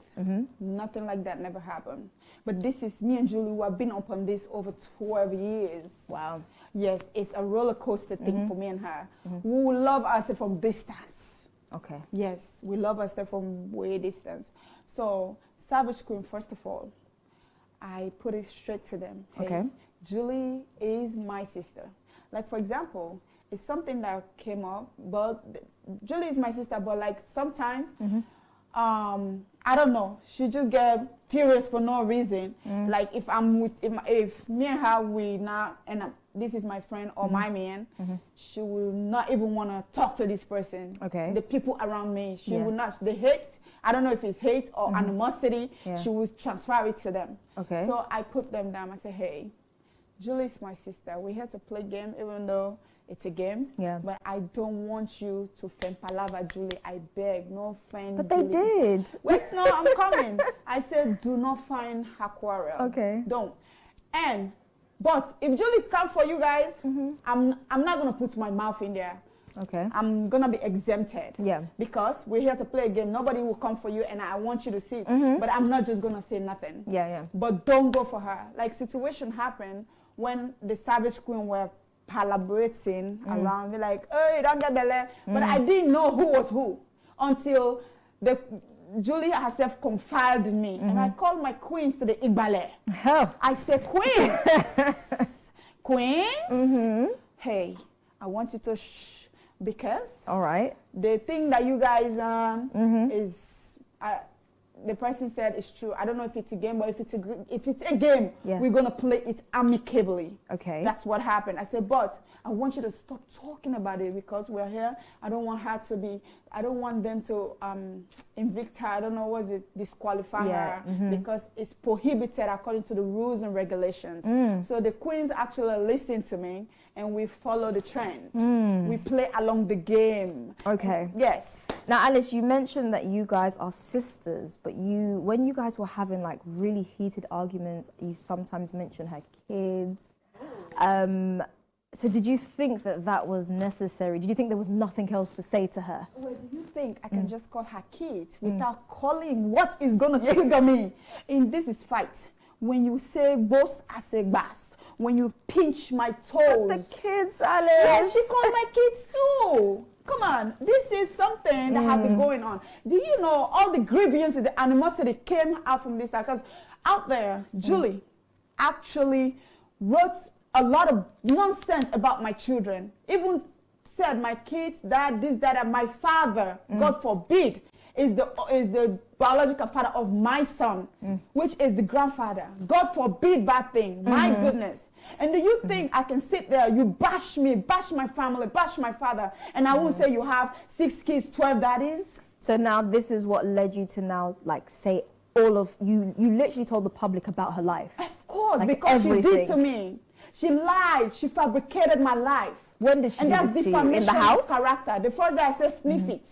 nothing like that never happened. But this is me and Julie who have been up on this over 12 years. Wow. Yes, it's a roller coaster thing for me and her. We love ourselves from distance. Okay. Yes, we love ourselves from way distance. So, Savage Queen, first of all, I put it straight to them. Hey, Julie is my sister. Like, for example, it's something that came up, but Julie is my sister, but like sometimes, I don't know, she just get furious for no reason. Like if I'm with, if me and her, we not, and this is my friend or my man, she will not even want to talk to this person. Okay. The people around me, she will not, the hate, I don't know if it's hate or animosity, she will transfer it to them. Okay. So I put them down, I say, hey, Julie's my sister. We're here to play game, even though it's a game. Yeah. But I don't want you to find palava, Julie. I beg, no friend. But they did. Wait, no, I'm coming. I said, do not find her quarrel. Okay. Don't. But if Julie come for you guys, I'm not gonna put my mouth in there. Okay. I'm gonna be exempted. Yeah. Because we're here to play a game. Nobody will come for you, and I want you to see it. But I'm not just gonna say nothing. Yeah, yeah. But don't go for her. Like situation happened when the Savage Queen were collaborating around, be like, hey, don't get belly. But I didn't know who was who until Julie herself confided in me. And I called my queens to the Igbale. Oh. I said, queens, queens, hey, I want you to shh, because all right, the thing that you guys is, the person said it's true. I don't know if it's a game, but if it's a game, we're gonna play it amicably. Okay. That's what happened. I said, but I want you to stop talking about it because we're here. I don't want her to be. I don't want them to evict her. I don't know, was it disqualify her because it's prohibited according to the rules and regulations. So the queens actually listened to me and we follow the trend. We play along the game. Okay. Yes. Now, Alice, you mentioned that you guys are sisters, but when you guys were having like really heated arguments, you sometimes mention her kids. So did you think that was necessary? Did you think there was nothing else to say to her? Well, do you think I can just call her kids without calling what is going to trigger me? And this is fight. When you say boss, I say bass. When you pinch my toes. But the kids, Alice. Yeah, she called my kids too. Come on, this is something that have been going on. Do you know all the grievances, the animosity came out from this? Because out there, Julie actually wrote a lot of nonsense about my children. Even said my kids, that, this, that, and my father, God forbid, is the biological father of my son, which is the grandfather. God forbid bad thing. My goodness. And do you think I can sit there, you bash me, bash my family, bash my father, and I won't say you have 6 kids, 12 daddies? So now this is what led you to now like say all of, you literally told the public about her life. Of course, like because everything. She did to me. She lied, she fabricated my life. When did she do this to you? In the house? Character. The first day I said sniff it.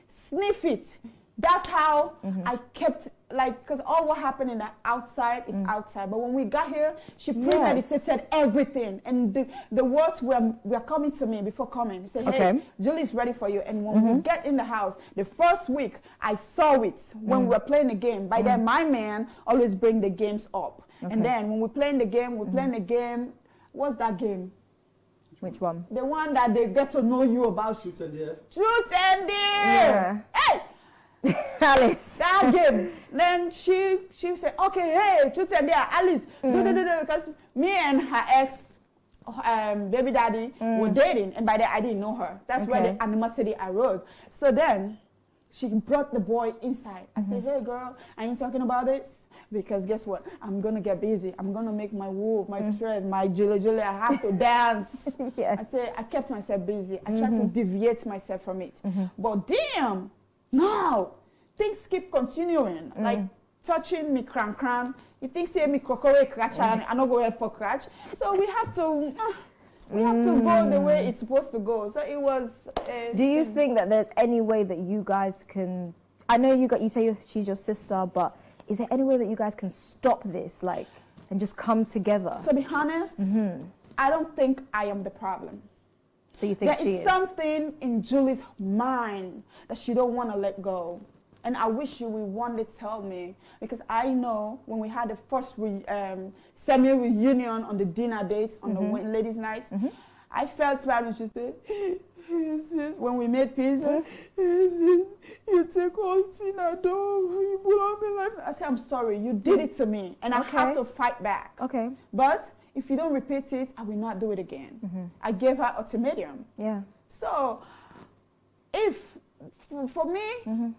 Sniff it. That's how I kept, like, because all what happened in the outside is outside. But when we got here, she premeditated everything. And the words were coming to me before coming. She said, hey, Julie's ready for you. And when we get in the house, the first week, I saw it when we were playing the game. By then, my man always bring the games up. And then when we're playing the game, what's that game? Which one? The one that they get to know you about. Truth and Dare. Truth and Dare. Yeah. Hey! Alice. That game. Then she said, okay, hey, Truth and Dare, Alice, do, because me and her ex, baby daddy, were dating, and by then I didn't know her. That's where the animosity arose. So then she brought the boy inside. I said, hey girl, I ain't talking about this. Because guess what? I'm going to get busy. I'm going to make my woo, my thread, my Julie. I have to dance. I said, I kept myself busy. I tried to deviate myself from it. But damn, no, things keep continuing. Like touching me cran. You think say me crocodile scratch and I don't go ahead for scratch. So we have to go the way it's supposed to go. So it was. Do you think that there's any way that you guys can? I know you say she's your sister, but is there any way that you guys can stop this, like, and just come together? To be honest, I don't think I am the problem. So you think she is? There is something in Julie's mind that she don't want to let go. And I wish you would one day tell me, because I know when we had the first semi-reunion on the dinner date, on the ladies' night, I felt bad when she said, when we made pizza, you take all Tina dough, you blow me like. I said, I'm sorry, you did it to me, and I have to fight back. Okay. But if you don't repeat it, I will not do it again. I gave her ultimatum. Yeah. So, if for me,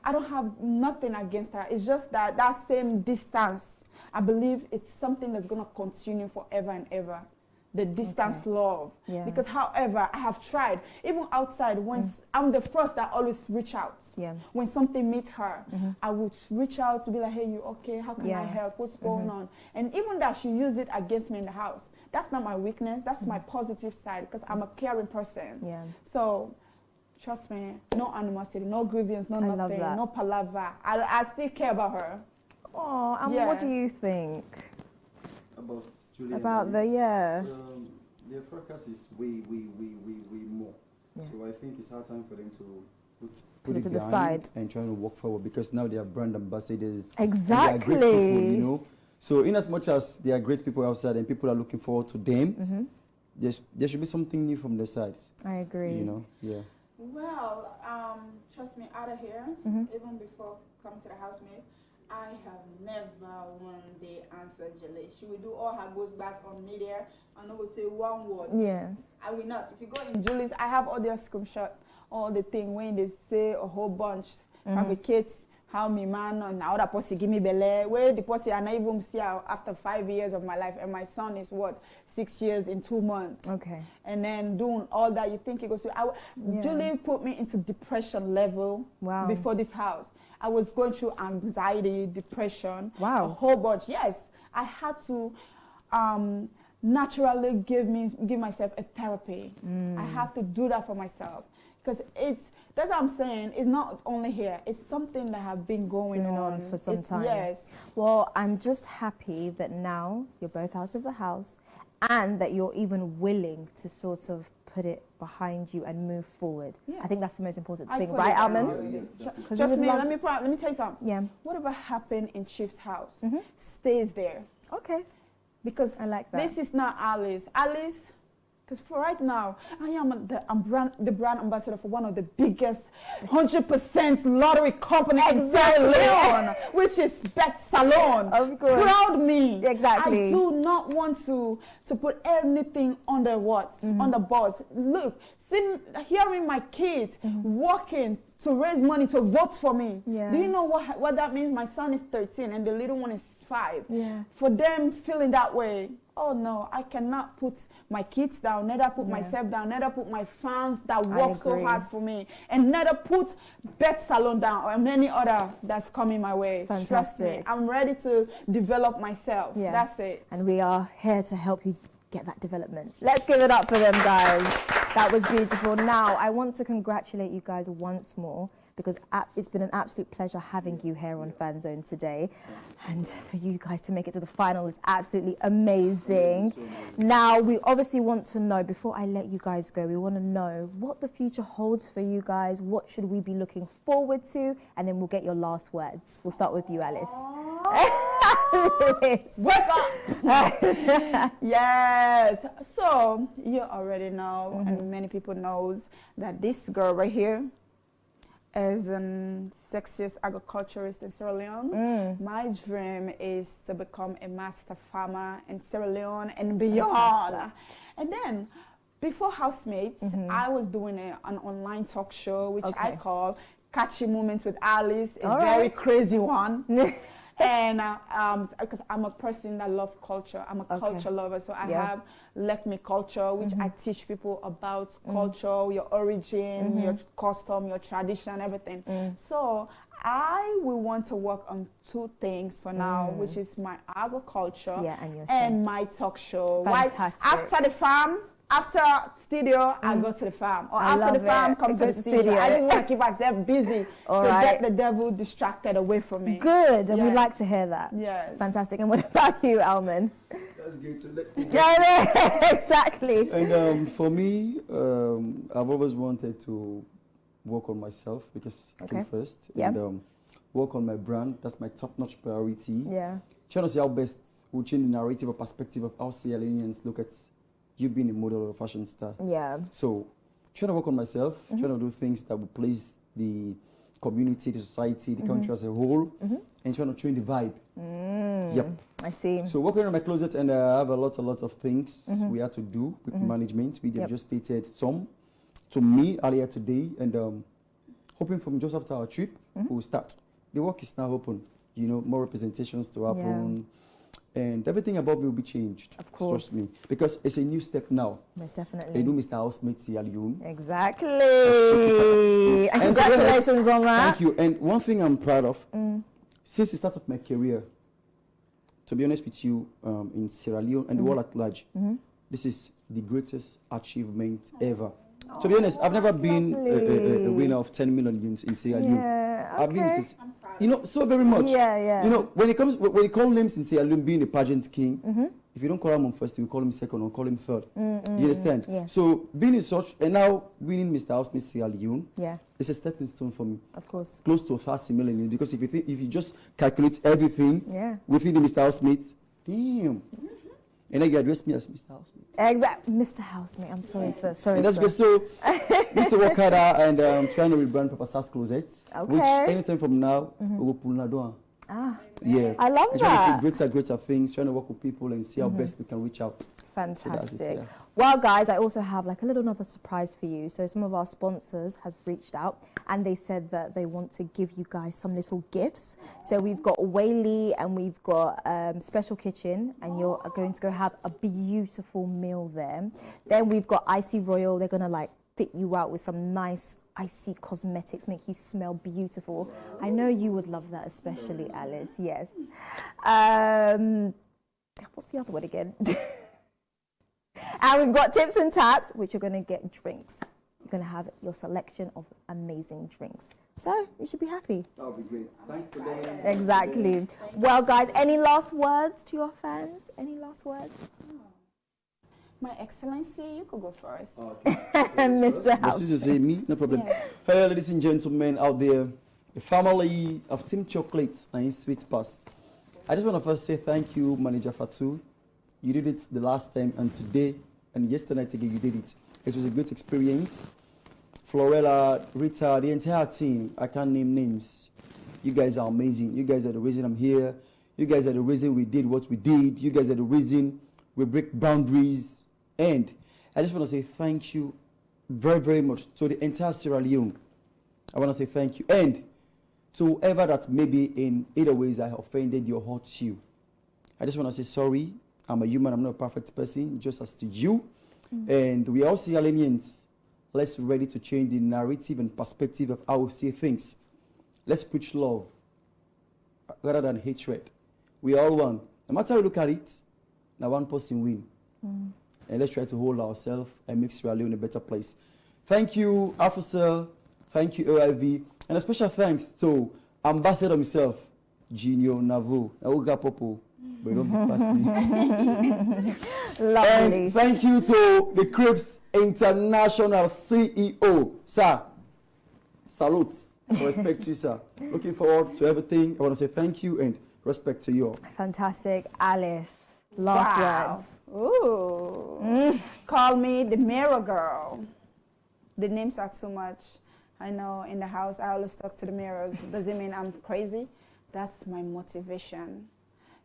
I don't have nothing against her. It's just that same distance, I believe it's something that's going to continue forever and ever. The distance love. Yeah. Because however, I have tried, even outside, when I'm the first that always reach out. Yeah. When something meets her, I would reach out to be like, hey, you okay? How can I help? What's going on? And even that she used it against me in the house, that's not my weakness. That's my positive side, because I'm a caring person. Yeah. So, trust me, no animosity, no grievance, no nothing, no palaver. I still care about her. Oh, and what do you think About Julie about and the their forecast is way more. So I think it's hard time for them to put it to the behind side and trying to walk forward, because now they are brand ambassadors. Exactly. And they are great people, you know. So in as much as they are great people outside and people are looking forward to them, there should be something new from their sides. I agree. You know, yeah. Well, trust me, out of here, even before coming to the housemate, I have never one day answered Julie. She will do all her goes backs on me there and I will say one word. Yes. I will not. If you go in Julie's, I have all their screenshot, all the thing when they say a whole bunch, fabricates how me man and now that pussy give me belly, where the pussy and I even see her after 5 years of my life, and my son is what, 6 years in 2 months. Okay. And then doing all that, you think it goes. Julie put me into depression level before this house. I was going through anxiety, depression, a whole bunch. Yes, I had to naturally give myself a therapy. I have to do that for myself, because that's what I'm saying. It's not only here. It's something that have been going on for some time. Yes. Well, I'm just happy that now you're both out of the house, and that you're even willing to sort of put it behind you and move forward. Yeah. I think that's the most important thing, right, Alman? Trust me, let me tell you something. Yeah. Whatever happened in Chief's house stays there. Okay. Because I like that. This is not Alice. Alice, because for right now, I am the brand ambassador for one of the biggest 100% lottery company in Sierra Leone, which is Bet Salone. Of course. Proud me. Exactly. I do not want to put anything under on the boss. Look, hearing my kids working to raise money to vote for me. Yeah. Do you know what that means? My son is 13 and the little one is 5. Yeah. For them feeling that way, oh no, I cannot put my kids down, neither put myself down, neither put my fans that work so hard for me, and neither put Bet Salone down or any other that's coming my way. Fantastic. Trust me, I'm ready to develop myself. Yeah. That's it. And we are here to help you get that development. Let's give it up for them, guys. That was beautiful. Now, I want to congratulate you guys once more, because it's been an absolute pleasure having you here on Fan Zone today. And for you guys to make it to the final is absolutely amazing. Now, we obviously want to know, before I let you guys go, we want to know what the future holds for you guys. What should we be looking forward to? And then we'll get your last words. We'll start with you, Alice. Wake up! Yes. So, you already know, and many people knows, that this girl right here as an sexiest agriculturist in Sierra Leone. My dream is to become a master farmer in Sierra Leone and beyond. And then, before Housemates, I was doing an online talk show, which I call Catchy Moments with Alice, a very crazy one. And because I'm a person that loves culture, I'm a culture lover, so I have Let Me Culture, which I teach people about culture, your origin, your custom, your tradition, everything. So I will want to work on 2 things for now, which is my agriculture and my talk show. Fantastic. After the farm, after studio, I go to the farm. Or after the farm, come to the studio. I just want to keep myself busy get the devil distracted away from me. Good, and we like to hear that. Yes. Fantastic. And what about you, Alman? That's great to let me Exactly. And for me, I've always wanted to work on myself, because I came first. And work on my brand. That's my top-notch priority. Yeah. Trying to see how best we'll change the narrative or perspective of how Sierra Leoneans look at you being a model or a fashion star. Yeah. So, trying to work on myself, trying to do things that will place the community, the society, the country as a whole, and trying to change the vibe. Yep. I see. So working on my closet, and I have a lot of things we had to do with management. We just stated some to me earlier today, and hoping from just after our trip, we'll start. The work is now open. You know, more representations to happen. And everything about me will be changed. Of course. Trust me. Because it's a new step now. Most definitely. A new Mr. Housemate Sierra Leone. Exactly. And congratulations on that. Thank you. And one thing I'm proud of, since the start of my career, to be honest with you, in Sierra Leone and the world at large, this is the greatest achievement ever. To be honest, I've never been a winner of 10 million units in Sierra Leone. Yeah, I've been, you know, so very much. Yeah. You know, when you call names in Sierra Leone being a pageant king, if you don't call him on first, you call him second or call him third. You understand? Yes. So being in such, and now winning Mr. Housemate Sierra Leone, Yeah. it's a stepping stone for me. Of course. Close to 30 million, because if you just calculate everything within the Mr. Housemate, damn. And then you address me as Mr. Housemate. Exactly. Mr. Housemate. I'm sorry, sir. Sorry, And that's good. So, this is work harder, and I'm trying to rebrand Papa Sa's Closets. Which, anytime from now, we will pull that door. Yeah. I love and that. Trying to see greater things, trying to work with people and see how best we can reach out. Fantastic. So Well, guys, I also have like a little another surprise for you. So some of our sponsors have reached out and they said that they want to give you guys some little gifts. So we've got Whaley and we've got Special Kitchen, and you're going to go have a beautiful meal there. Then we've got Icy Royal. They're going to like fit you out with some nice icy cosmetics, make you smell beautiful. I know you would love that, especially Alice. Yes. What's the other one again? And we've got Tips and Taps, which you're going to get drinks. You're going to have your selection of amazing drinks. So you should be happy. That would be great. Thanks to them. Exactly. Well, guys, any last words to your fans? Any last words? My Excellency, you could go first. Mr. House. This is me, no problem. Hey, ladies and gentlemen out there, the family of Team Chocolates and Sweet Pass. I just want to first say thank you, Manager Fatu. You did it the last time, and today, and yesterday again, you did it. It was a great experience. Florella, Rita, the entire team, I can't name names. You guys are amazing. You guys are the reason I'm here. You guys are the reason we did what we did. You guys are the reason we break boundaries. And I just want to say thank you very, very much to the entire Sierra Leone. I want to say thank you. And to whoever that maybe in either ways I offended you or hurt you, I just want to say sorry. I'm a human. I'm not a perfect person, just as to you. And we are all Sierra Leoneans. Let's ready to change the narrative and perspective of how we see things. Let's preach love rather than hatred. We are all one. No matter how we look at it, now one person win. And let's try to hold ourselves and make Sierra Leone a better place. Thank you, Africell. Thank you, OIV. And a special thanks to Ambassador himself, Genio Navo. Auga Popo. But don't pass me. Lovely. And thank you to the Crips International CEO, sir. Salutes. Respect to you, sir. Looking forward to everything. I want to say thank you and respect to you all. Fantastic. Alice, last words. Ooh. Call me the mirror girl. The names are too much. I know in the house I always talk to the mirrors. Does it mean I'm crazy? That's my motivation,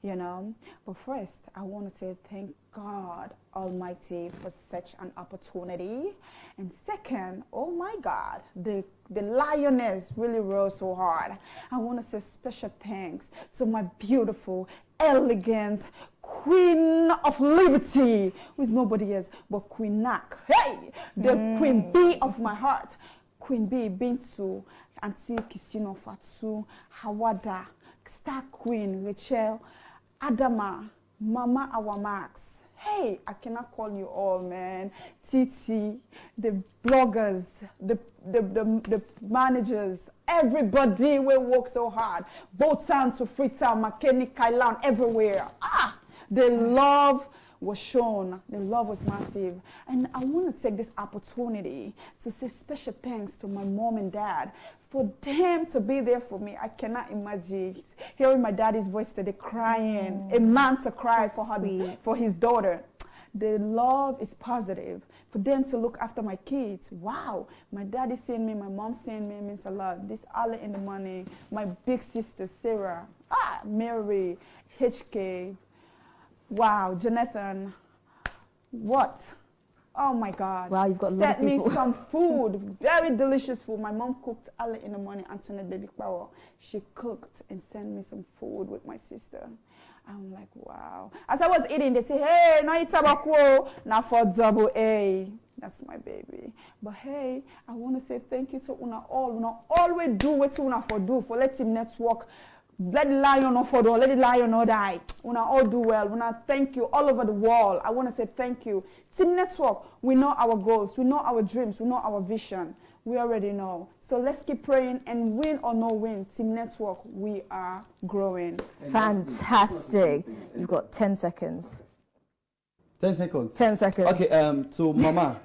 you know. But first, I want to say thank God Almighty for such an opportunity. And second, oh my God, the lioness really rose so hard. I want to say special thanks to my beautiful, elegant Queen of Liberty, who is nobody else but Queen Nak. Hey, the Queen Bee of my heart. Queen Bee, Bintu, Auntie Kisino Fatu, Hawada, Star Queen, Rachel, Adama, Mama Awamax. Hey, I cannot call you all, man. Titi, the bloggers, the managers, everybody will work so hard. Both town to Freetown, Mechanic, Kailan, everywhere. The love was shown. The love was massive. And I want to take this opportunity to say special thanks to my mom and dad for them to be there for me. I cannot imagine hearing my daddy's voice today crying, a man to cry for his daughter. The love is positive. for them to look after my kids. Wow, my daddy seeing me, my mom seeing me means a lot. This early in the morning, my big sister Sarah, Mary, HK, wow, Jonathan, what? Oh my God. Wow, you've got a lot of Sent me people. some food, very delicious food. My mom cooked early in the morning, Antoinette Baby Power. She cooked and sent me some food with my sister. I'm like, wow. As I was eating, they say, hey, now it's tobacco, now for double A. That's my baby. But hey, I want to say thank you to Una all. Una always do what Una for do, for let Team Network. Let the lion not fall, let the lion not die. Una all do well. Una thank you all over the world. I want to say thank you. Team Network, we know our goals, we know our dreams, we know our vision. We already know. So let's keep praying, and win or no win, Team Network, we are growing. Fantastic. You've got 10 seconds. 10 seconds. 10 seconds. Okay, so Mama,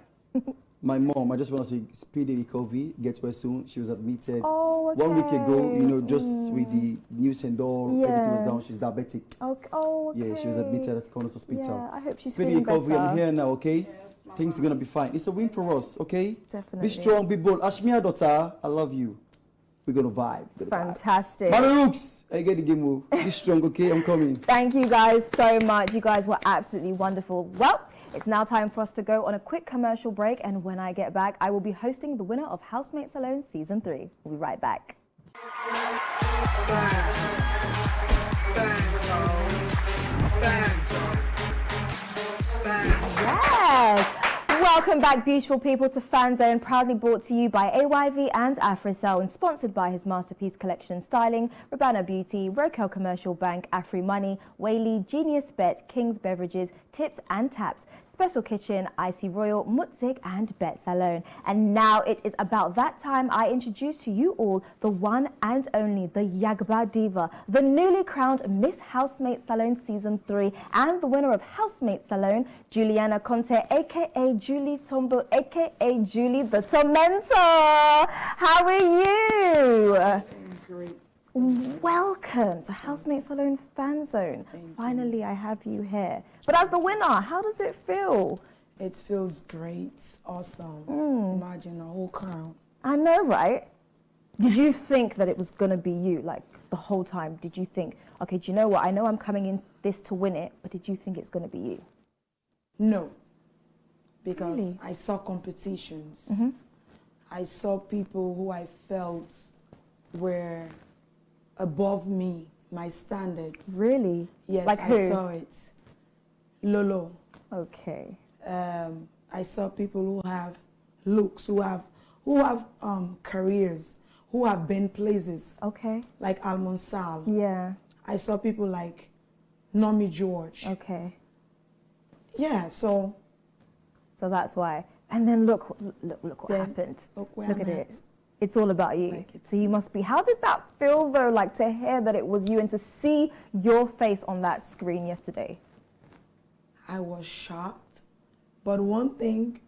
my mom, I just want to say speedy recovery, get well soon. She was admitted 1 week ago, you know, just with the news and all, everything was down. She's diabetic. Okay. Oh, okay. Yeah, she was admitted at Corners Hospital. Yeah, I hope she's speedy feeling recovery. better. I'm here now, okay? Things are going to be fine. It's a win for us, okay? Definitely. Be strong, be bold. Ashmia daughter, I love you. We're going to vibe. Fantastic. Marooks, I get the game move. Be strong, okay? I'm coming. Thank you guys so much. You guys were absolutely wonderful. Well, it's now time for us to go on a quick commercial break, and when I get back, I will be hosting the winner of Housemates Salone Season 3. We'll be right back. Yes! Welcome back, beautiful people, to Fan Zone, proudly brought to you by AYV and Africell, and sponsored by his Masterpiece Collection Styling, Rabana Beauty, Rokel Commercial Bank, Afri Money, Whaley, Genius Bet, King's Beverages, Tips and Taps, Special Kitchen, Icy Royal, Mutzik and Bet Salone. And now it is about that time I introduce to you all the one and only, the Yagba Diva, the newly crowned Miss Housemates Salone Season 3 and the winner of Housemates Salone, Juliana Conte, aka Julie Tombo, aka Julie the Tormentor. How are you? Great. Welcome to Housemates Salone Fan Zone. Finally, I have you here. But as the winner, how does it feel? It feels great, awesome. Imagine a whole crowd. I know, right? Did you think that it was going to be you, like, the whole time? Did you think, okay, do you know what? I know I'm coming in this to win it, but did you think it's going to be you? No, because Really? I saw competitions. I saw people who I felt were above me, my standards. Really? Yes, Like I who? saw it. Lolo. Okay. I saw people who have looks, who have careers, who have been places, Okay. like Almanzal. Yeah. I saw people like Nomi George. Okay. Yeah, so So that's why. And then look what Then happened. look where Look I'm at at. it. It's all about you. Like, it's So you must be. How did that feel though? Like to hear that it was you and to see your face on that screen yesterday. I was shocked. But one thing,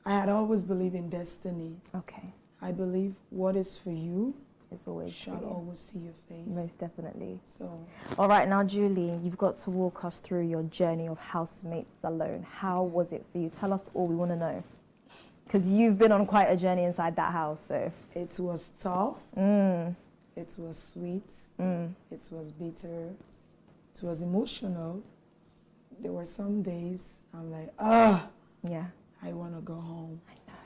I had always believed in destiny. Okay. I believe what is for you It's always shall for you. always see your face. Most definitely. So All right, now Julie, you've got to walk us through your journey of Housemates Alone. How was it for you? Tell us all, we want to know. Because you've been on quite a journey inside that house, so. it was tough. It was sweet. It was bitter. It was emotional. There were some days I'm like, Yeah. I want to go home. I know.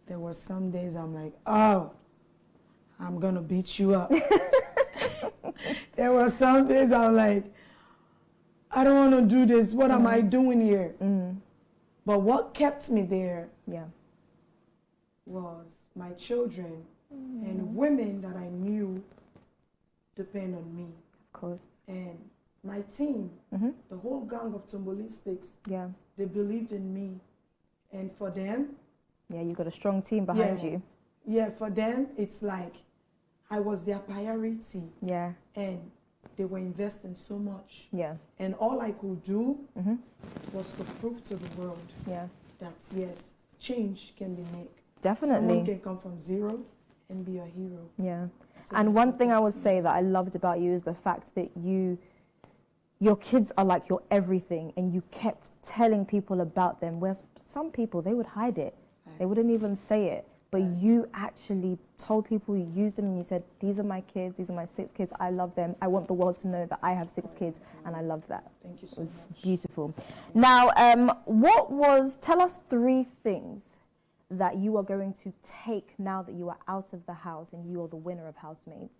There were some days I'm like, I'm going to beat you up. There were some days I'm like, I don't want to do this. What am I doing here? But what kept me there Yeah. was my children and women that I knew depend on me. Of course. And my team, the whole gang of Tombolistics, Yeah. they believed in me. And for them, Yeah, you got a strong team behind Yeah. you. yeah, for them, it's like I was their priority. Yeah. And they were investing so much. Yeah. And all I could do was to prove to the world Yeah. that, yes, change can be made. Definitely. Someone can come from zero and be a hero. Yeah. So And that's one what thing I kept would me. say that I loved about you is the fact that you your kids are like your everything, and you kept telling people about them, whereas some people, they would hide it. They wouldn't even say it. But you actually told people, you used them, and you said, these are my kids, these are my 6 kids, I love them. I want the world to know that I have 6 kids, and I love that. Thank you so much. It was much. beautiful. Now, tell us 3 things that you are going to take now that you are out of the house and you are the winner of Housemates.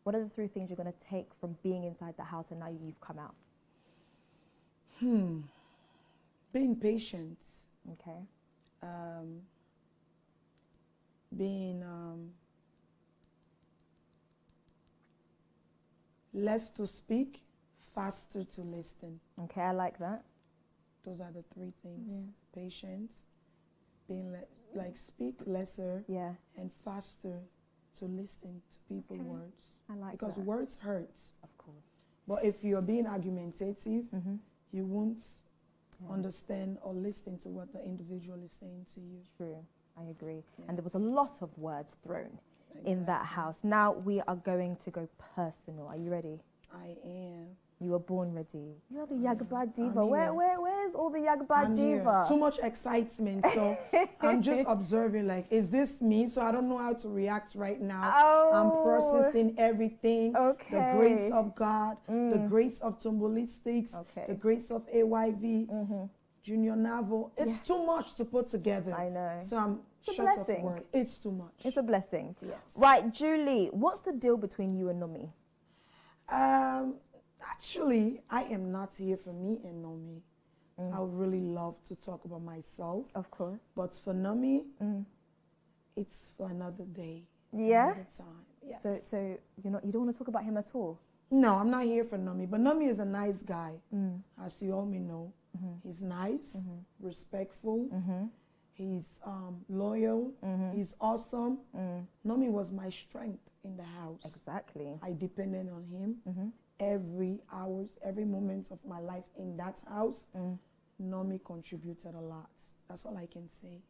What are the 3 things you're going to take from being inside the house and now you've come out? Being patient. Okay. Being less to speak, faster to listen. Okay, I like that. Those are the 3 things. Patience, being speak lesser, and faster to listen to people's words. I like because that. words hurt. Of course. But if you're being argumentative, you won't understand or listen to what the individual is saying to you. True, I agree. And there was a lot of words thrown in that Exactly. house. Now we are going to go personal. Are you ready? I am. You were born ready. You're the Yagba diva. I'm here. Where's all the Yagba I'm here. diva? Too much excitement, so I'm just observing, like, is this me? So I don't know how to react right now. I'm processing everything. Okay. The grace of God, the grace of Tombolistics, Okay. the grace of AYV, Junior Naval. It's too much to put together. I know. So I'm It's a short of blessing. words. It's too much. It's a blessing. Yes. Right, Julie, what's the deal between you and Nomi? Actually, I am not here for me and Nomi. I would really love to talk about myself. Of course. But for Nomi, it's for another day. Yeah? Another time. Yes. So you don't want to talk about him at all? No, I'm not here for Nomi. But Nomi is a nice guy, as you all may know. He's nice, respectful. He's loyal. He's awesome. Nomi was my strength in the house. Exactly. I depended on him every hours, every moment of my life in that house. Nomi contributed a lot. That's all I can say.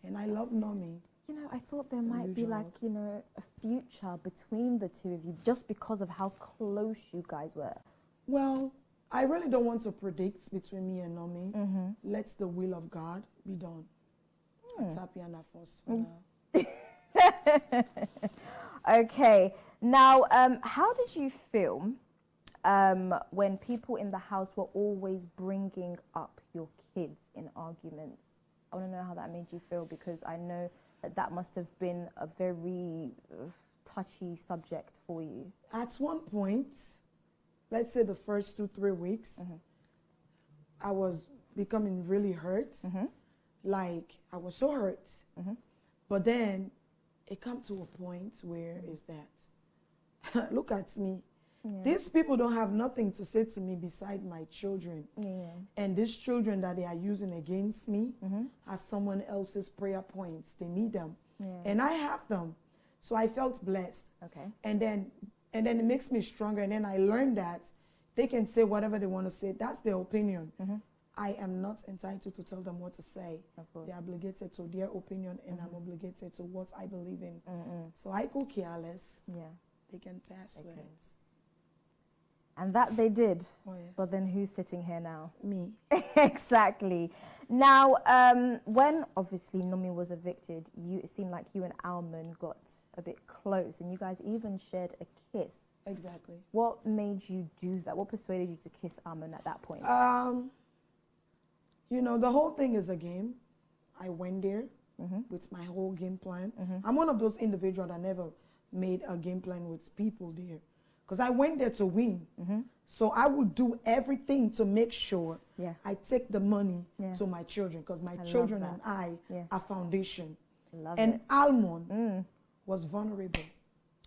And I love Nomi. You know, I thought there might be like, a future between the two of you just because of how close you guys were. Well, I really don't want to predict between me and Nomi. Let the will of God be done. That's happy and first for now. Okay. Now, how did you feel when people in the house were always bringing up your kids in arguments? I want to know how that made you feel, because I know that must have been a very touchy subject for you. At one point, let's say the first 2-3 weeks, I was becoming really hurt. Like, I was so hurt. But then it come to a point where is that, look at me. These people don't have nothing to say to me beside my children. And these children that they are using against me are someone else's prayer points. They need them. And I have them. So I felt blessed. Okay. And then it makes me stronger. And then I learned that they can say whatever they want to say. That's their opinion. I am not entitled to tell them what to say. They're obligated to their opinion, and I'm obligated to what I believe in. So I go careless. They can pass with it. And that they did. Oh, yes. But then who's sitting here now? Me. Exactly. Now, when obviously Nomi was evicted, it seemed like you and Alman got a bit close, and you guys even shared a kiss. Exactly. What made you do that? What persuaded you to kiss Alman at that point? You know, the whole thing is a game. I went there with my whole game plan. I'm one of those individuals that never made a game plan with people there, because I went there to win. So I would do everything to make sure I take the money to my children, because my children and I are foundation. And Almon was vulnerable.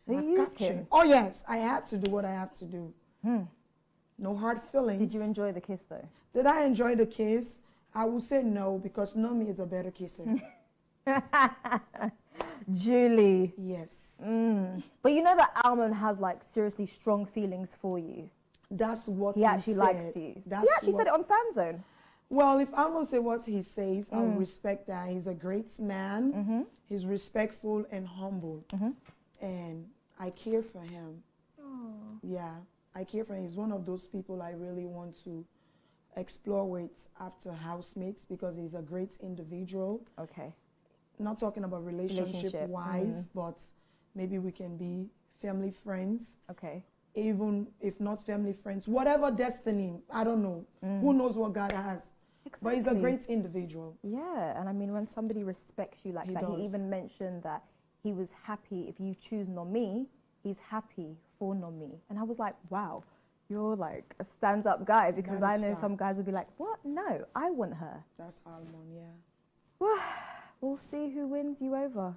So you used him? Oh yes, I had to do what I have to do. No hard feelings. Did you enjoy the kiss though? Did I enjoy the kiss? I would say no, because Nomi is a better kisser. Julie. Yes. But you know that Alman has like seriously strong feelings for you. That's what he actually said. likes you. That's He actually said it on Fan Zone. Well, if Alman say what he says, I'll respect that. He's a great man. He's respectful and humble. And I care for him. Yeah. I care for him. He's one of those people I really want to explore with after housemates because he's a great individual. Okay. Not talking about relationship-wise, but maybe we can be family friends. Okay. Even if not family friends, whatever destiny, I don't know. Who knows what God has? Exactly. But he's a great individual. Yeah, and I mean, when somebody respects you like He that, does. he even mentioned that he was happy if you choose Nomi, he's happy for Nomi. And I was like, wow, you're like a stand-up guy, because That I is know some fact. guys would be like, what? No, I want her. That's Almond, yeah. We'll see who wins you over.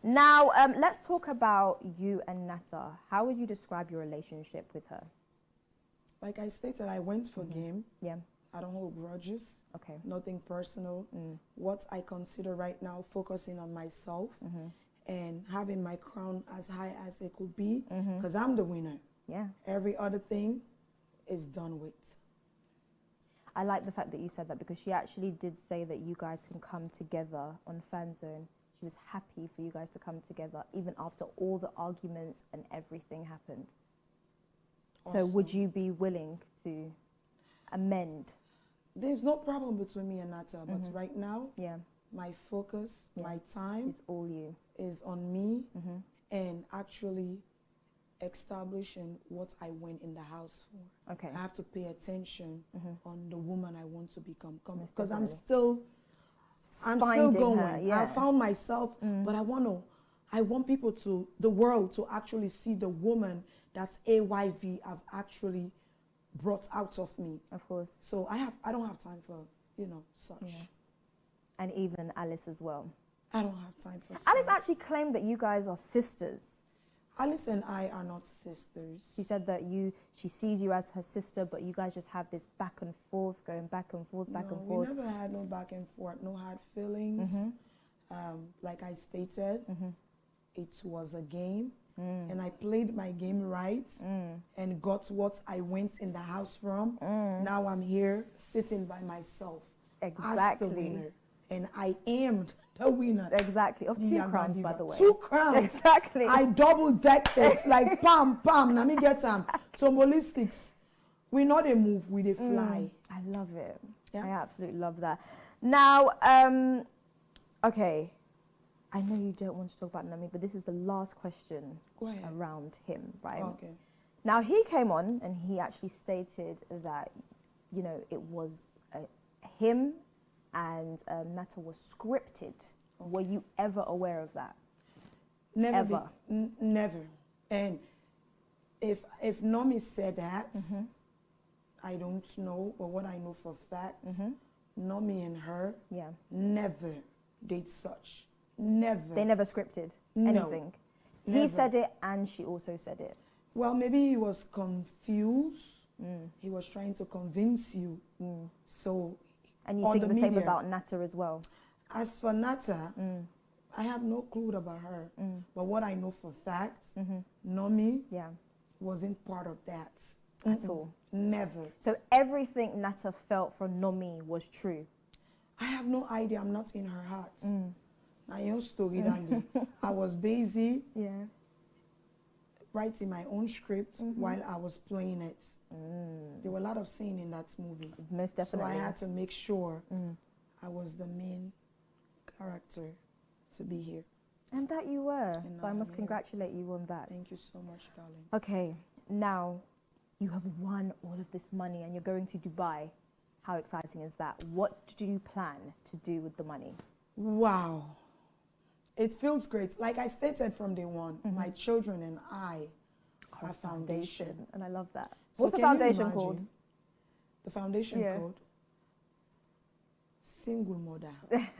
Now, let's talk about you and Nata. How would you describe your relationship with her? Like I stated, I went for game. Yeah. I don't hold grudges. Okay. Nothing personal. What I consider right now, focusing on myself and having my crown as high as it could be, because I'm the winner. Yeah. Every other thing is done with. I like the fact that you said that, because she actually did say that you guys can come together on Fan Zone. She was happy for you guys to come together even after all the arguments and everything happened. So would you be willing to amend? There's no problem between me and Nata, but right now, Yeah. my focus, my time It's all you. is on me and actually establishing what I went in the house for. Okay. I have to pay attention on the woman I want to become, Most because I'm definitely. still Finding going. her, yeah. I found myself, but I want people to, the world to actually see the woman that's AYV I've actually brought out of me. Of course. So I don't have time for, such. Yeah. And even Alice as well. I don't have time for Alice such. actually claimed that you guys are sisters. Alice and I are not sisters. She said that she sees you as her sister, but you guys just have this back and forth, going back and forth, back and forth. We never had no back and forth, no hard feelings. Like I stated, it was a game, and I played my game right and got what I went in the house from. Now I'm here sitting by myself as the Exactly. winner, and I am the winner. Exactly. Of The 2 Yagba crowns, Diva. by the way. 2 crowns. Exactly. I double-decked it, like pam, pam. Let me get some. Tombolistics. We know they move, we they fly. I love it. Yeah. I absolutely love that. Now, okay, I know you don't want to talk about Nami, but this is the last question Go ahead. around him, right? Okay. Now, he came on and he actually stated that, it was him and Nata was scripted. Were you ever aware of that? Never. Ever. Never. And if Nomi said that, I don't know, but what I know for fact, Nomi and her Yeah. never did such. Never. They never scripted No, anything. He never. said it and she also said it. Well, maybe he was confused. He was trying to convince you. So, And you on think the the same media. about Nata as well? As for Nata, I have no clue about her. But what I know for fact, Nomi Yeah. wasn't part of that. At all. Never. So everything Nata felt for Nomi was true. I have no idea. I'm not in her heart. Now, your story, Dandy. I was busy Yeah. writing my own script while I was playing it. There were a lot of scenes in that movie. Most definitely. So I had to make sure I was the main character to be here. And that you were. And So I now must I'm here. congratulate you on that. Thank you so much, darling. Okay, now you have won all of this money and you're going to Dubai. How exciting is that? What do you plan to do with the money? Wow. It feels great. Like I stated from day one, my children and I are foundation. And I love that. So What's the can you foundation called? imagine The foundation Yeah. code? Single mother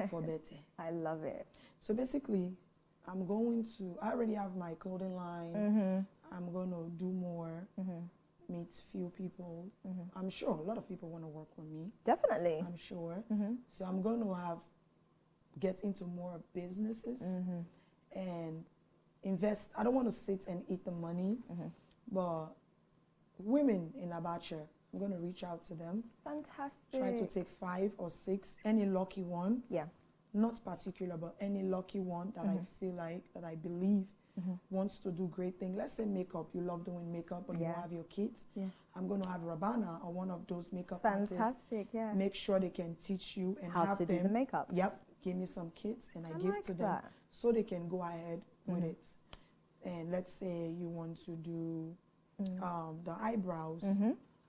for better. I love it. So basically, I already have my clothing line. I'm going to do more, meet few people. I'm sure a lot of people want to work with me. Definitely. I'm sure. So I'm going to get into more of businesses and invest. I don't want to sit and eat the money, but women in Abacha, I'm going to reach out to them. Fantastic. Try to take 5 or 6, any lucky one. Yeah. Not particular, but any lucky one that I feel like, that I believe wants to do great things. Let's say makeup. You love doing makeup, but you have your kids. Yeah. I'm going to have Rabana or one of those makeup artists. Fantastic, yeah. Make sure they can teach you and How have to them. do the makeup. Yep. Give me some kits and I give like to them that. so they can go ahead with it. And let's say you want to do the eyebrows.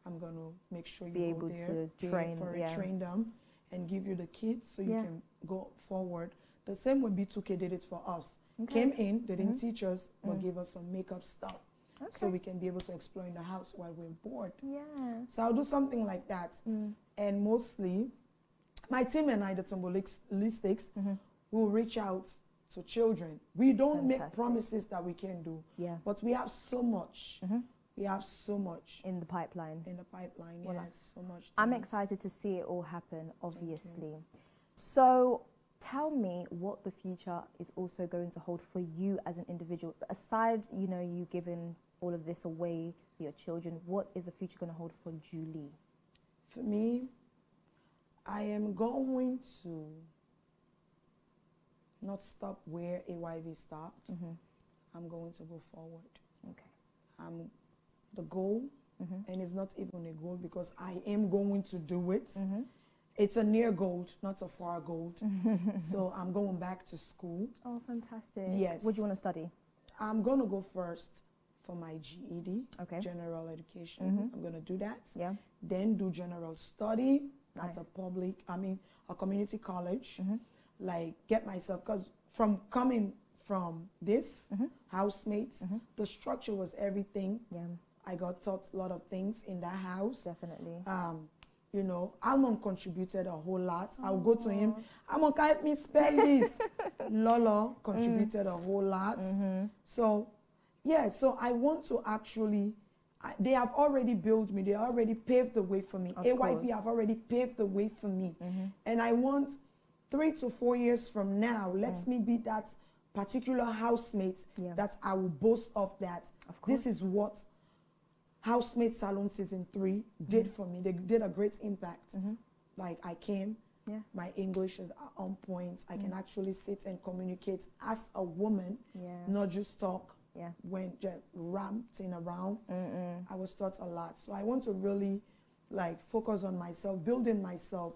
I'm going to make sure you Be go able there, to train, train them and give you the kits so you can go forward. The same way B2K did it for us. Came in, they didn't teach us, but gave us some makeup stuff. So we can be able to explore in the house while we're bored. Yeah. So I'll do something like that. And mostly, my team and I, the Tombo will reach out to children. We don't make promises that we can do, but we have so much. We have so much in the pipeline. Well, yes, so much. I'm excited to see it all happen, obviously. So tell me what the future is also going to hold for you as an individual. Aside, you know, you giving all of this away for your children, what is the future going to hold for Julie? For me, I am going to not stop where AYV stopped. I'm going to go forward. Okay. The goal, and it's not even a goal because I am going to do it. It's a near goal, not a far goal. So I'm going back to school. Oh, fantastic. Yes. What do you want to study? I'm going to go first for my GED, general education. I'm going to do that. Yeah. Then do general study at a community college. Like get myself, because from coming from this, housemates, the structure was everything. Yeah. I got taught a lot of things in that house. Definitely. You know, Almond contributed a whole lot. I'll go to him. Almond, can you help me spell this? Lolo contributed a whole lot. So, yeah, so I want to actually, they have already built me. They already paved the way for me. AYV have already paved the way for me. And I want 3 to 4 years from now, let me be that particular housemate that I will boast of that. This is what Housemate Salon Season 3 did for me. They did a great impact. Like I came, my English is on point. I can actually sit and communicate as a woman, not just talk when just ranting around. I was taught a lot. So I want to really like focus on myself, building myself.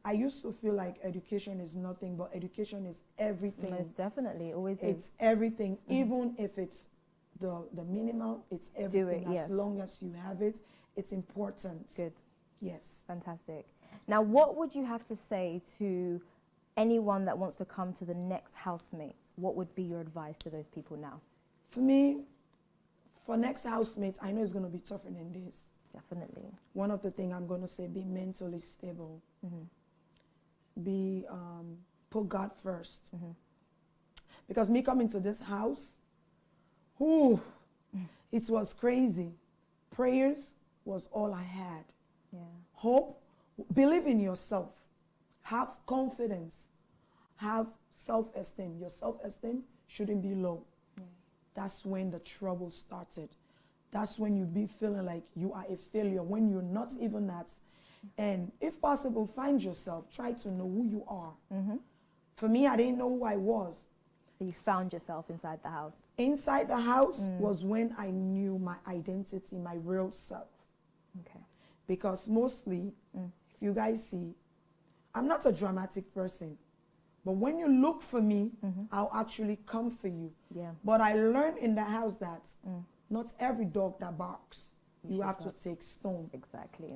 I used to feel like education is nothing, but education is everything. Most definitely, always is. It's everything, even if it's the minimum, it's everything. As long as you have it, it's important. Good. Yes. Fantastic. Now, what would you have to say to anyone that wants to come to the next housemates? What would be your advice to those people now? For me, for next housemates, I know it's going to be tougher than this. Definitely. One of the things I'm going to say, be mentally stable. Be, put God first. Because me coming to this house, it was crazy. Prayers was all I had. Hope, believe in yourself. Have confidence. Have self-esteem. Your self-esteem shouldn't be low. That's when the trouble started. That's when you be feeling like you are a failure, when you're not even that. And if possible, find yourself. Try to know who you are. For me, I didn't know who I was. So you found yourself inside the house? Inside the house was when I knew my identity, my real self. Okay. Because mostly, if you guys see, I'm not a dramatic person. But when you look for me, I'll actually come for you. But I learned in the house that not every dog that barks, you have to take stone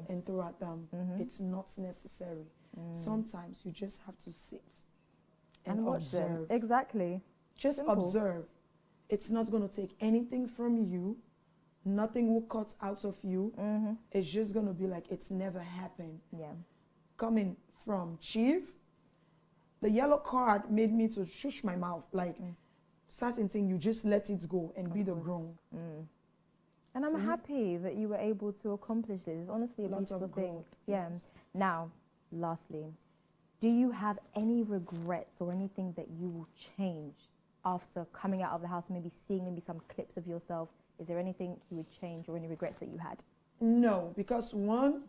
and throw at them. It's not necessary. Sometimes you just have to sit and observe. Exactly. Just observe. It's not going to take anything from you. Nothing will cut out of you. It's just going to be like it's never happened. Coming from Chief, the yellow card made me to shush my mouth. Like certain thing, you just let it go and be the grown. And I'm happy that you were able to accomplish this. It's honestly a beautiful thing. Now, lastly, do you have any regrets or anything that you will change after coming out of the house, maybe seeing maybe some clips of yourself? Is there anything you would change or any regrets that you had? No, because one,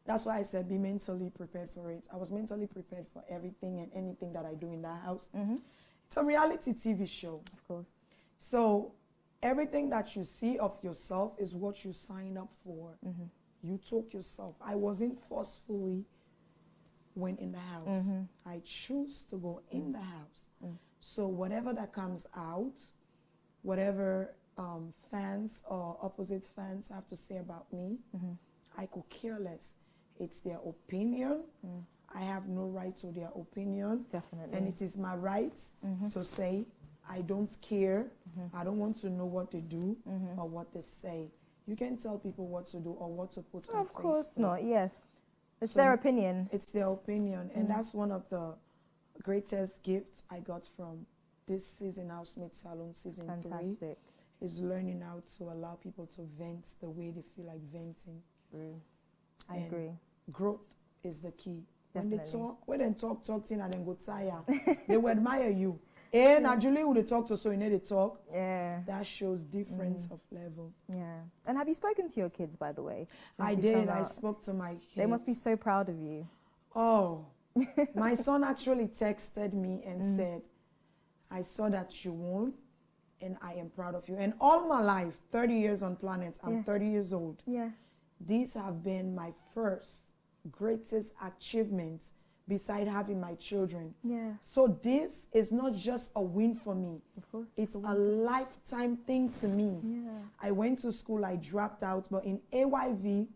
that's why I said be mentally prepared for it. I was mentally prepared for everything and anything that I do in that house. It's a reality TV show. Of course. So everything that you see of yourself is what you sign up for. You took yourself. I wasn't forcefully went in the house. I choose to go in the house. So whatever that comes out, whatever fans or opposite fans have to say about me, I could care less. It's their opinion. I have no right to their opinion. Definitely. And it is my right to say, I don't care. I don't want to know what they do or what they say. You can tell people what to do or what to put on Facebook. Of course not, yes. It's So their opinion. It's their opinion. And that's one of the greatest gifts I got from this season, Housemates Salon season 3, Fantastic. is learning how to allow people to vent the way they feel like venting. I And agree. Growth is the key. Definitely. When they talk thing and then go tire, they will admire you. And actually, when they talk to so you know they talk, Yeah. that shows difference of level. Yeah. And have you spoken to your kids, by the way? I since you did. found I out? spoke to my kids. They must be so proud of you. Oh, my son actually texted me and said, I saw that you won and I am proud of you. And all my life, 30 years on planet, I'm 30 years old. Yeah. These have been my first greatest achievements beside having my children. Yeah. So this is not just a win for me. Of course. It's a lifetime thing to me. Yeah. I went to school, I dropped out, but in AYV,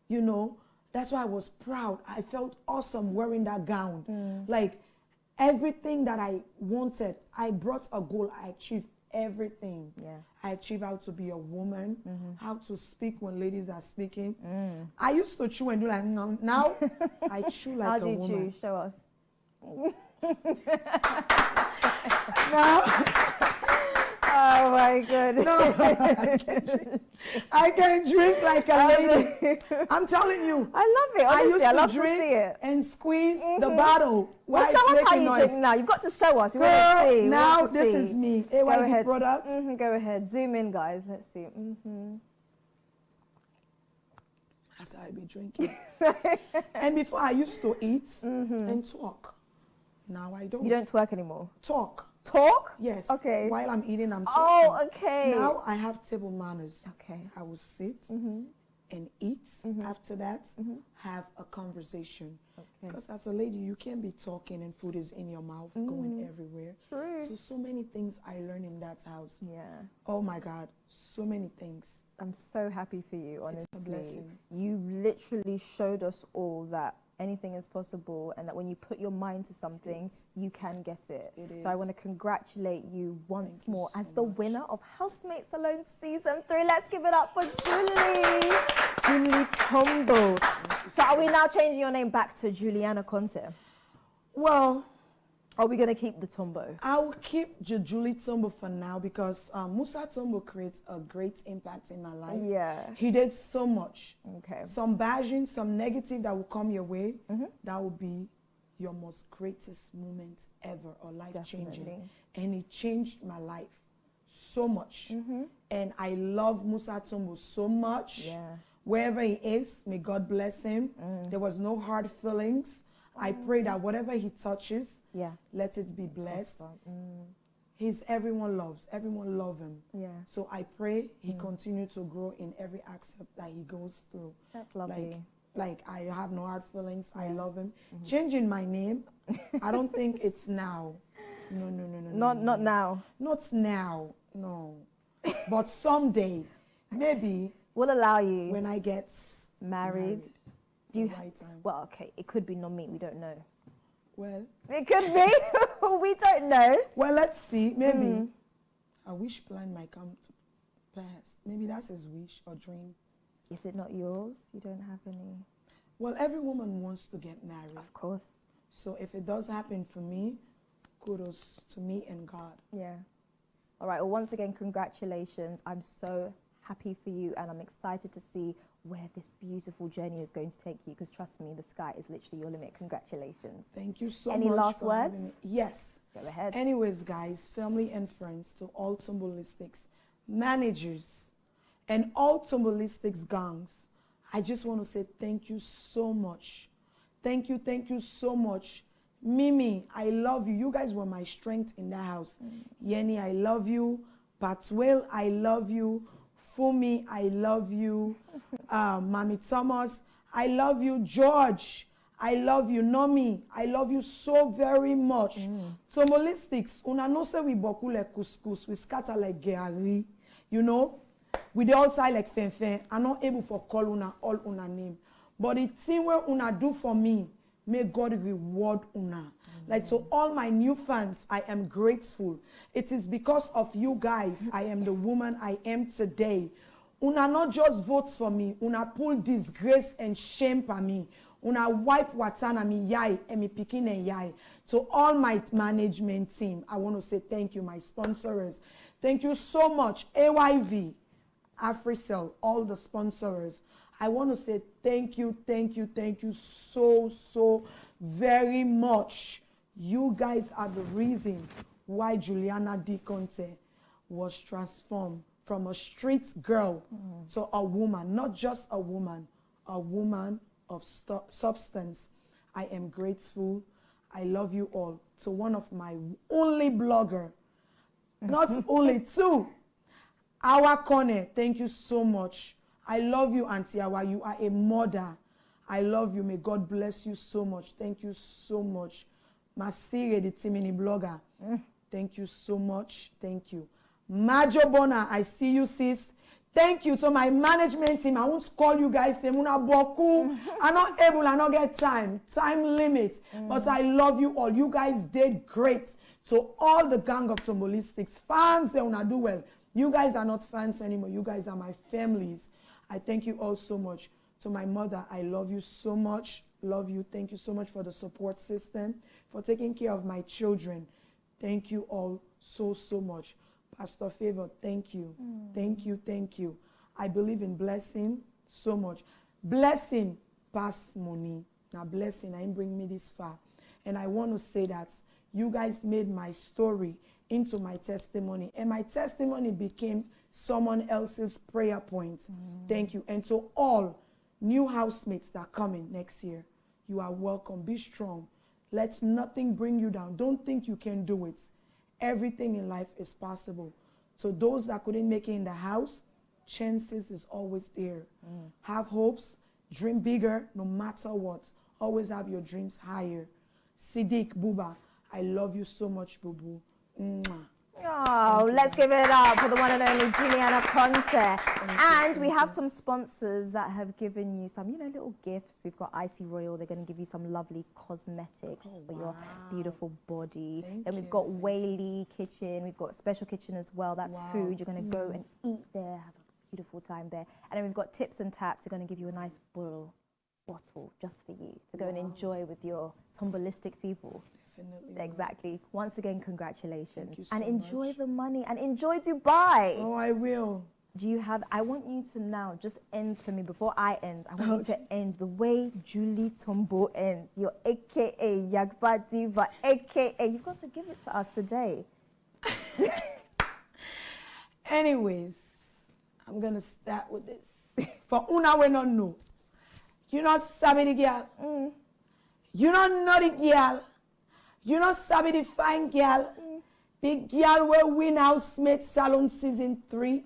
you know, that's why I was proud. I felt awesome wearing that gown. Like everything that I wanted, I brought a goal, I achieved everything. Yeah. I achieved how to be a woman, how to speak when ladies are speaking. I used to chew and do like, no, now I chew like How a do you woman. choose? Show us. Oh my goodness. No, I can drink like a lady. I'm telling you. I love it. I Honestly, used I to love to drink see it. and squeeze the bottle Well, while show it's us how making you noise. drink now. You've got to show us. We Girl, want to see. We now want to this see. is me. Go AYV ahead. product. Go ahead. Zoom in, guys. Let's see. That's how I be drinking. And before I used to eat and talk. Now I don't. You don't twerk anymore. Talk. Talk? Yes. Okay. While I'm eating, I'm talking. Oh, okay. Now I have table manners. Okay. I will sit and eat. After that, have a conversation. Okay. Because as a lady, you can't be talking and food is in your mouth, going everywhere. True. So many things I learned in that house. Yeah. Oh my God, so many things. I'm so happy for you, honestly. It's a blessing. You literally showed us all that anything is possible and that when you put your mind to something, you can get it. It So I is. want to congratulate you once Thank you more so as the much. winner of Housemates Alone Season 3. Let's give it up for Julie. Julie Tombo. So are we now changing your name back to Juliana Conte? Well, Or are we going to keep the Tombo? I will keep Julie Tombo for now because Musa Tombo creates a great impact in my life. Yeah. He did so much. Okay. Some bashing, some negative that will come your way, that will be your most greatest moment ever or life-changing. Definitely. And it changed my life so much. And I love Musa Tombo so much. Yeah. Wherever he is, may God bless him. There was no hard feelings. I pray that whatever he touches, Yeah. let it be blessed. He's everyone love him. Yeah. So I pray he continue to grow in every aspect that he goes through. That's lovely. Like I have no hard feelings. I love him. Changing my name, I don't think it's now. No. Not now. Not now. No. But someday, maybe We'll allow you. when I get married. Do you the right time. Well, okay, it could be not me. We don't know. Well, It could be. We don't know. well, let's see. Maybe a wish plan might come to pass. Maybe that's his wish or dream. Is it not yours? You don't have any. Well, every woman wants to get married. Of course. So if it does happen for me, kudos to me and God. Yeah. All right. Well, once again, congratulations. I'm so happy for you, and I'm excited to see where this beautiful journey is going to take you. Because trust me, the sky is literally your limit. Congratulations. Thank you so Any much. last for having words? me. Yes. Go ahead. Anyways, guys, family and friends, to all Tombolistics managers and all Tombolistics gangs, I just want to say thank you so much. Thank you so much. Mimi, I love you. You guys were my strength in the house. Yenny, I love you. Patwell, I love you. Fumi, I love you. Mami Thomas, I love you. George, I love you. Nomi, I love you so very much. Tomolistics, una no say we boku like couscous, we scatter like gari, you know? We dey all side like fen. I'm not able for call una all una name. But the thing where una do for me, may God reward una. Like to all my new fans, I am grateful. It is because of you guys I am the woman I am today. Una not just votes for me, una pull disgrace and shame for me. Una wipe watana mi yai and me pikin and yai. To all my management team, I want to say thank you, my sponsors. Thank you so much. AYV, Africell, all the sponsors. I want to say thank you so very much. You guys are the reason why Juliana D. Conte was transformed from a street girl to a woman, not just a woman of substance. I am grateful. I love you all. To one of my only blogger, not only two, Awa Kone, thank you so much. I love you, Auntie Awa. You are a mother. I love you. May God bless you so much. Thank you so much. Masire, the Timini blogger. Thank you so much. Thank you. Majo Bona, I see you, sis. Thank you to my management team. I won't call you guys. I'm not able, I not get time limit. But I love you all. You guys did great. So all the gang of Tombolistics fans, they wanna do well. You guys are not fans anymore. You guys are my families. I thank you all so much. To my mother, I love you so much. Love you. Thank you so much for the support system, for taking care of my children. Thank you all so much. Pastor Favor, thank you. Thank you. I believe in blessing so much. Blessing pass money. Now blessing, I ain't bring me this far. And I want to say that you guys made my story into my testimony. And my testimony became someone else's prayer point. Thank you. And to all new housemates that are coming next year, you are welcome. Be strong. Let nothing bring you down. Don't think you can do it. Everything in life is possible. So those that couldn't make it in the house, chances is always there. Have hopes, dream bigger, no matter what. Always have your dreams higher. Siddiq, Buba, I love you so much, Bubu. Mwah. Oh, let's give it up for the one and only Juliana Conte. And we have some sponsors that have given you some, little gifts. We've got Icy Royal. They're going to give you some lovely cosmetics for your beautiful body. Then we've got Whaley Kitchen. We've got Special Kitchen as well. That's food. You're going to go and eat there, have a beautiful time there. And then we've got Tips and Taps. They're going to give you a nice bottle just for you to go and enjoy with your tombolistic people. Definitely. Exactly. Once again, congratulations. Thank you so and enjoy much. the money and enjoy Dubai. Oh, I will. I want you to now just end for me before I end. I want you to end the way Julie Tombo ends. Your AKA Yagba Diva, AKA. You've got to give it to us today. Anyways, I'm going to start with this. For una we not know. You not sabi the girl. You don't know the girl. You don't sabi the fine girl. The girl will win Housemates Salon Season 3.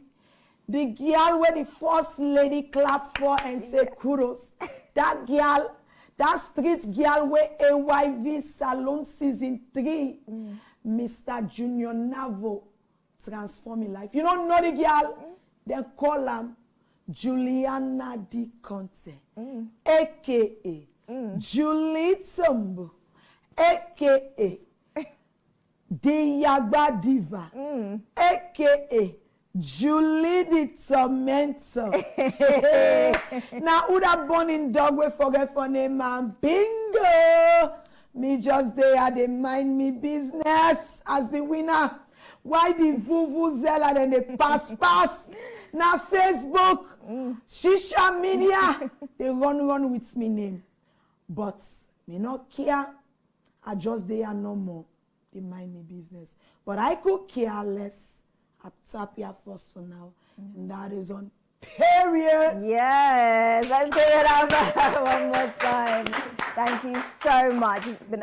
The girl where the first lady clap for and say kudos. That girl, that street girl where AYV Salon Season 3. Mr. Junior Navo transforming life. You don't know the girl? They call him Juliana D. Conte, a.k.a. Julie Tombo, a.k.a. the Yagba Diva, a.k.a. Julie the Tormentor. Now, who that born in dog will forget for name man? Bingo! Me just there, they mind me business as the winner. Why the vuvuzela and the pass? Now Facebook, social media, they run with me name. But me not care. I just there no more. They mind me business. But I could care less. I tap here first for now. And that is on period. Yes, let's give it up one more time. Thank you so much. It's been an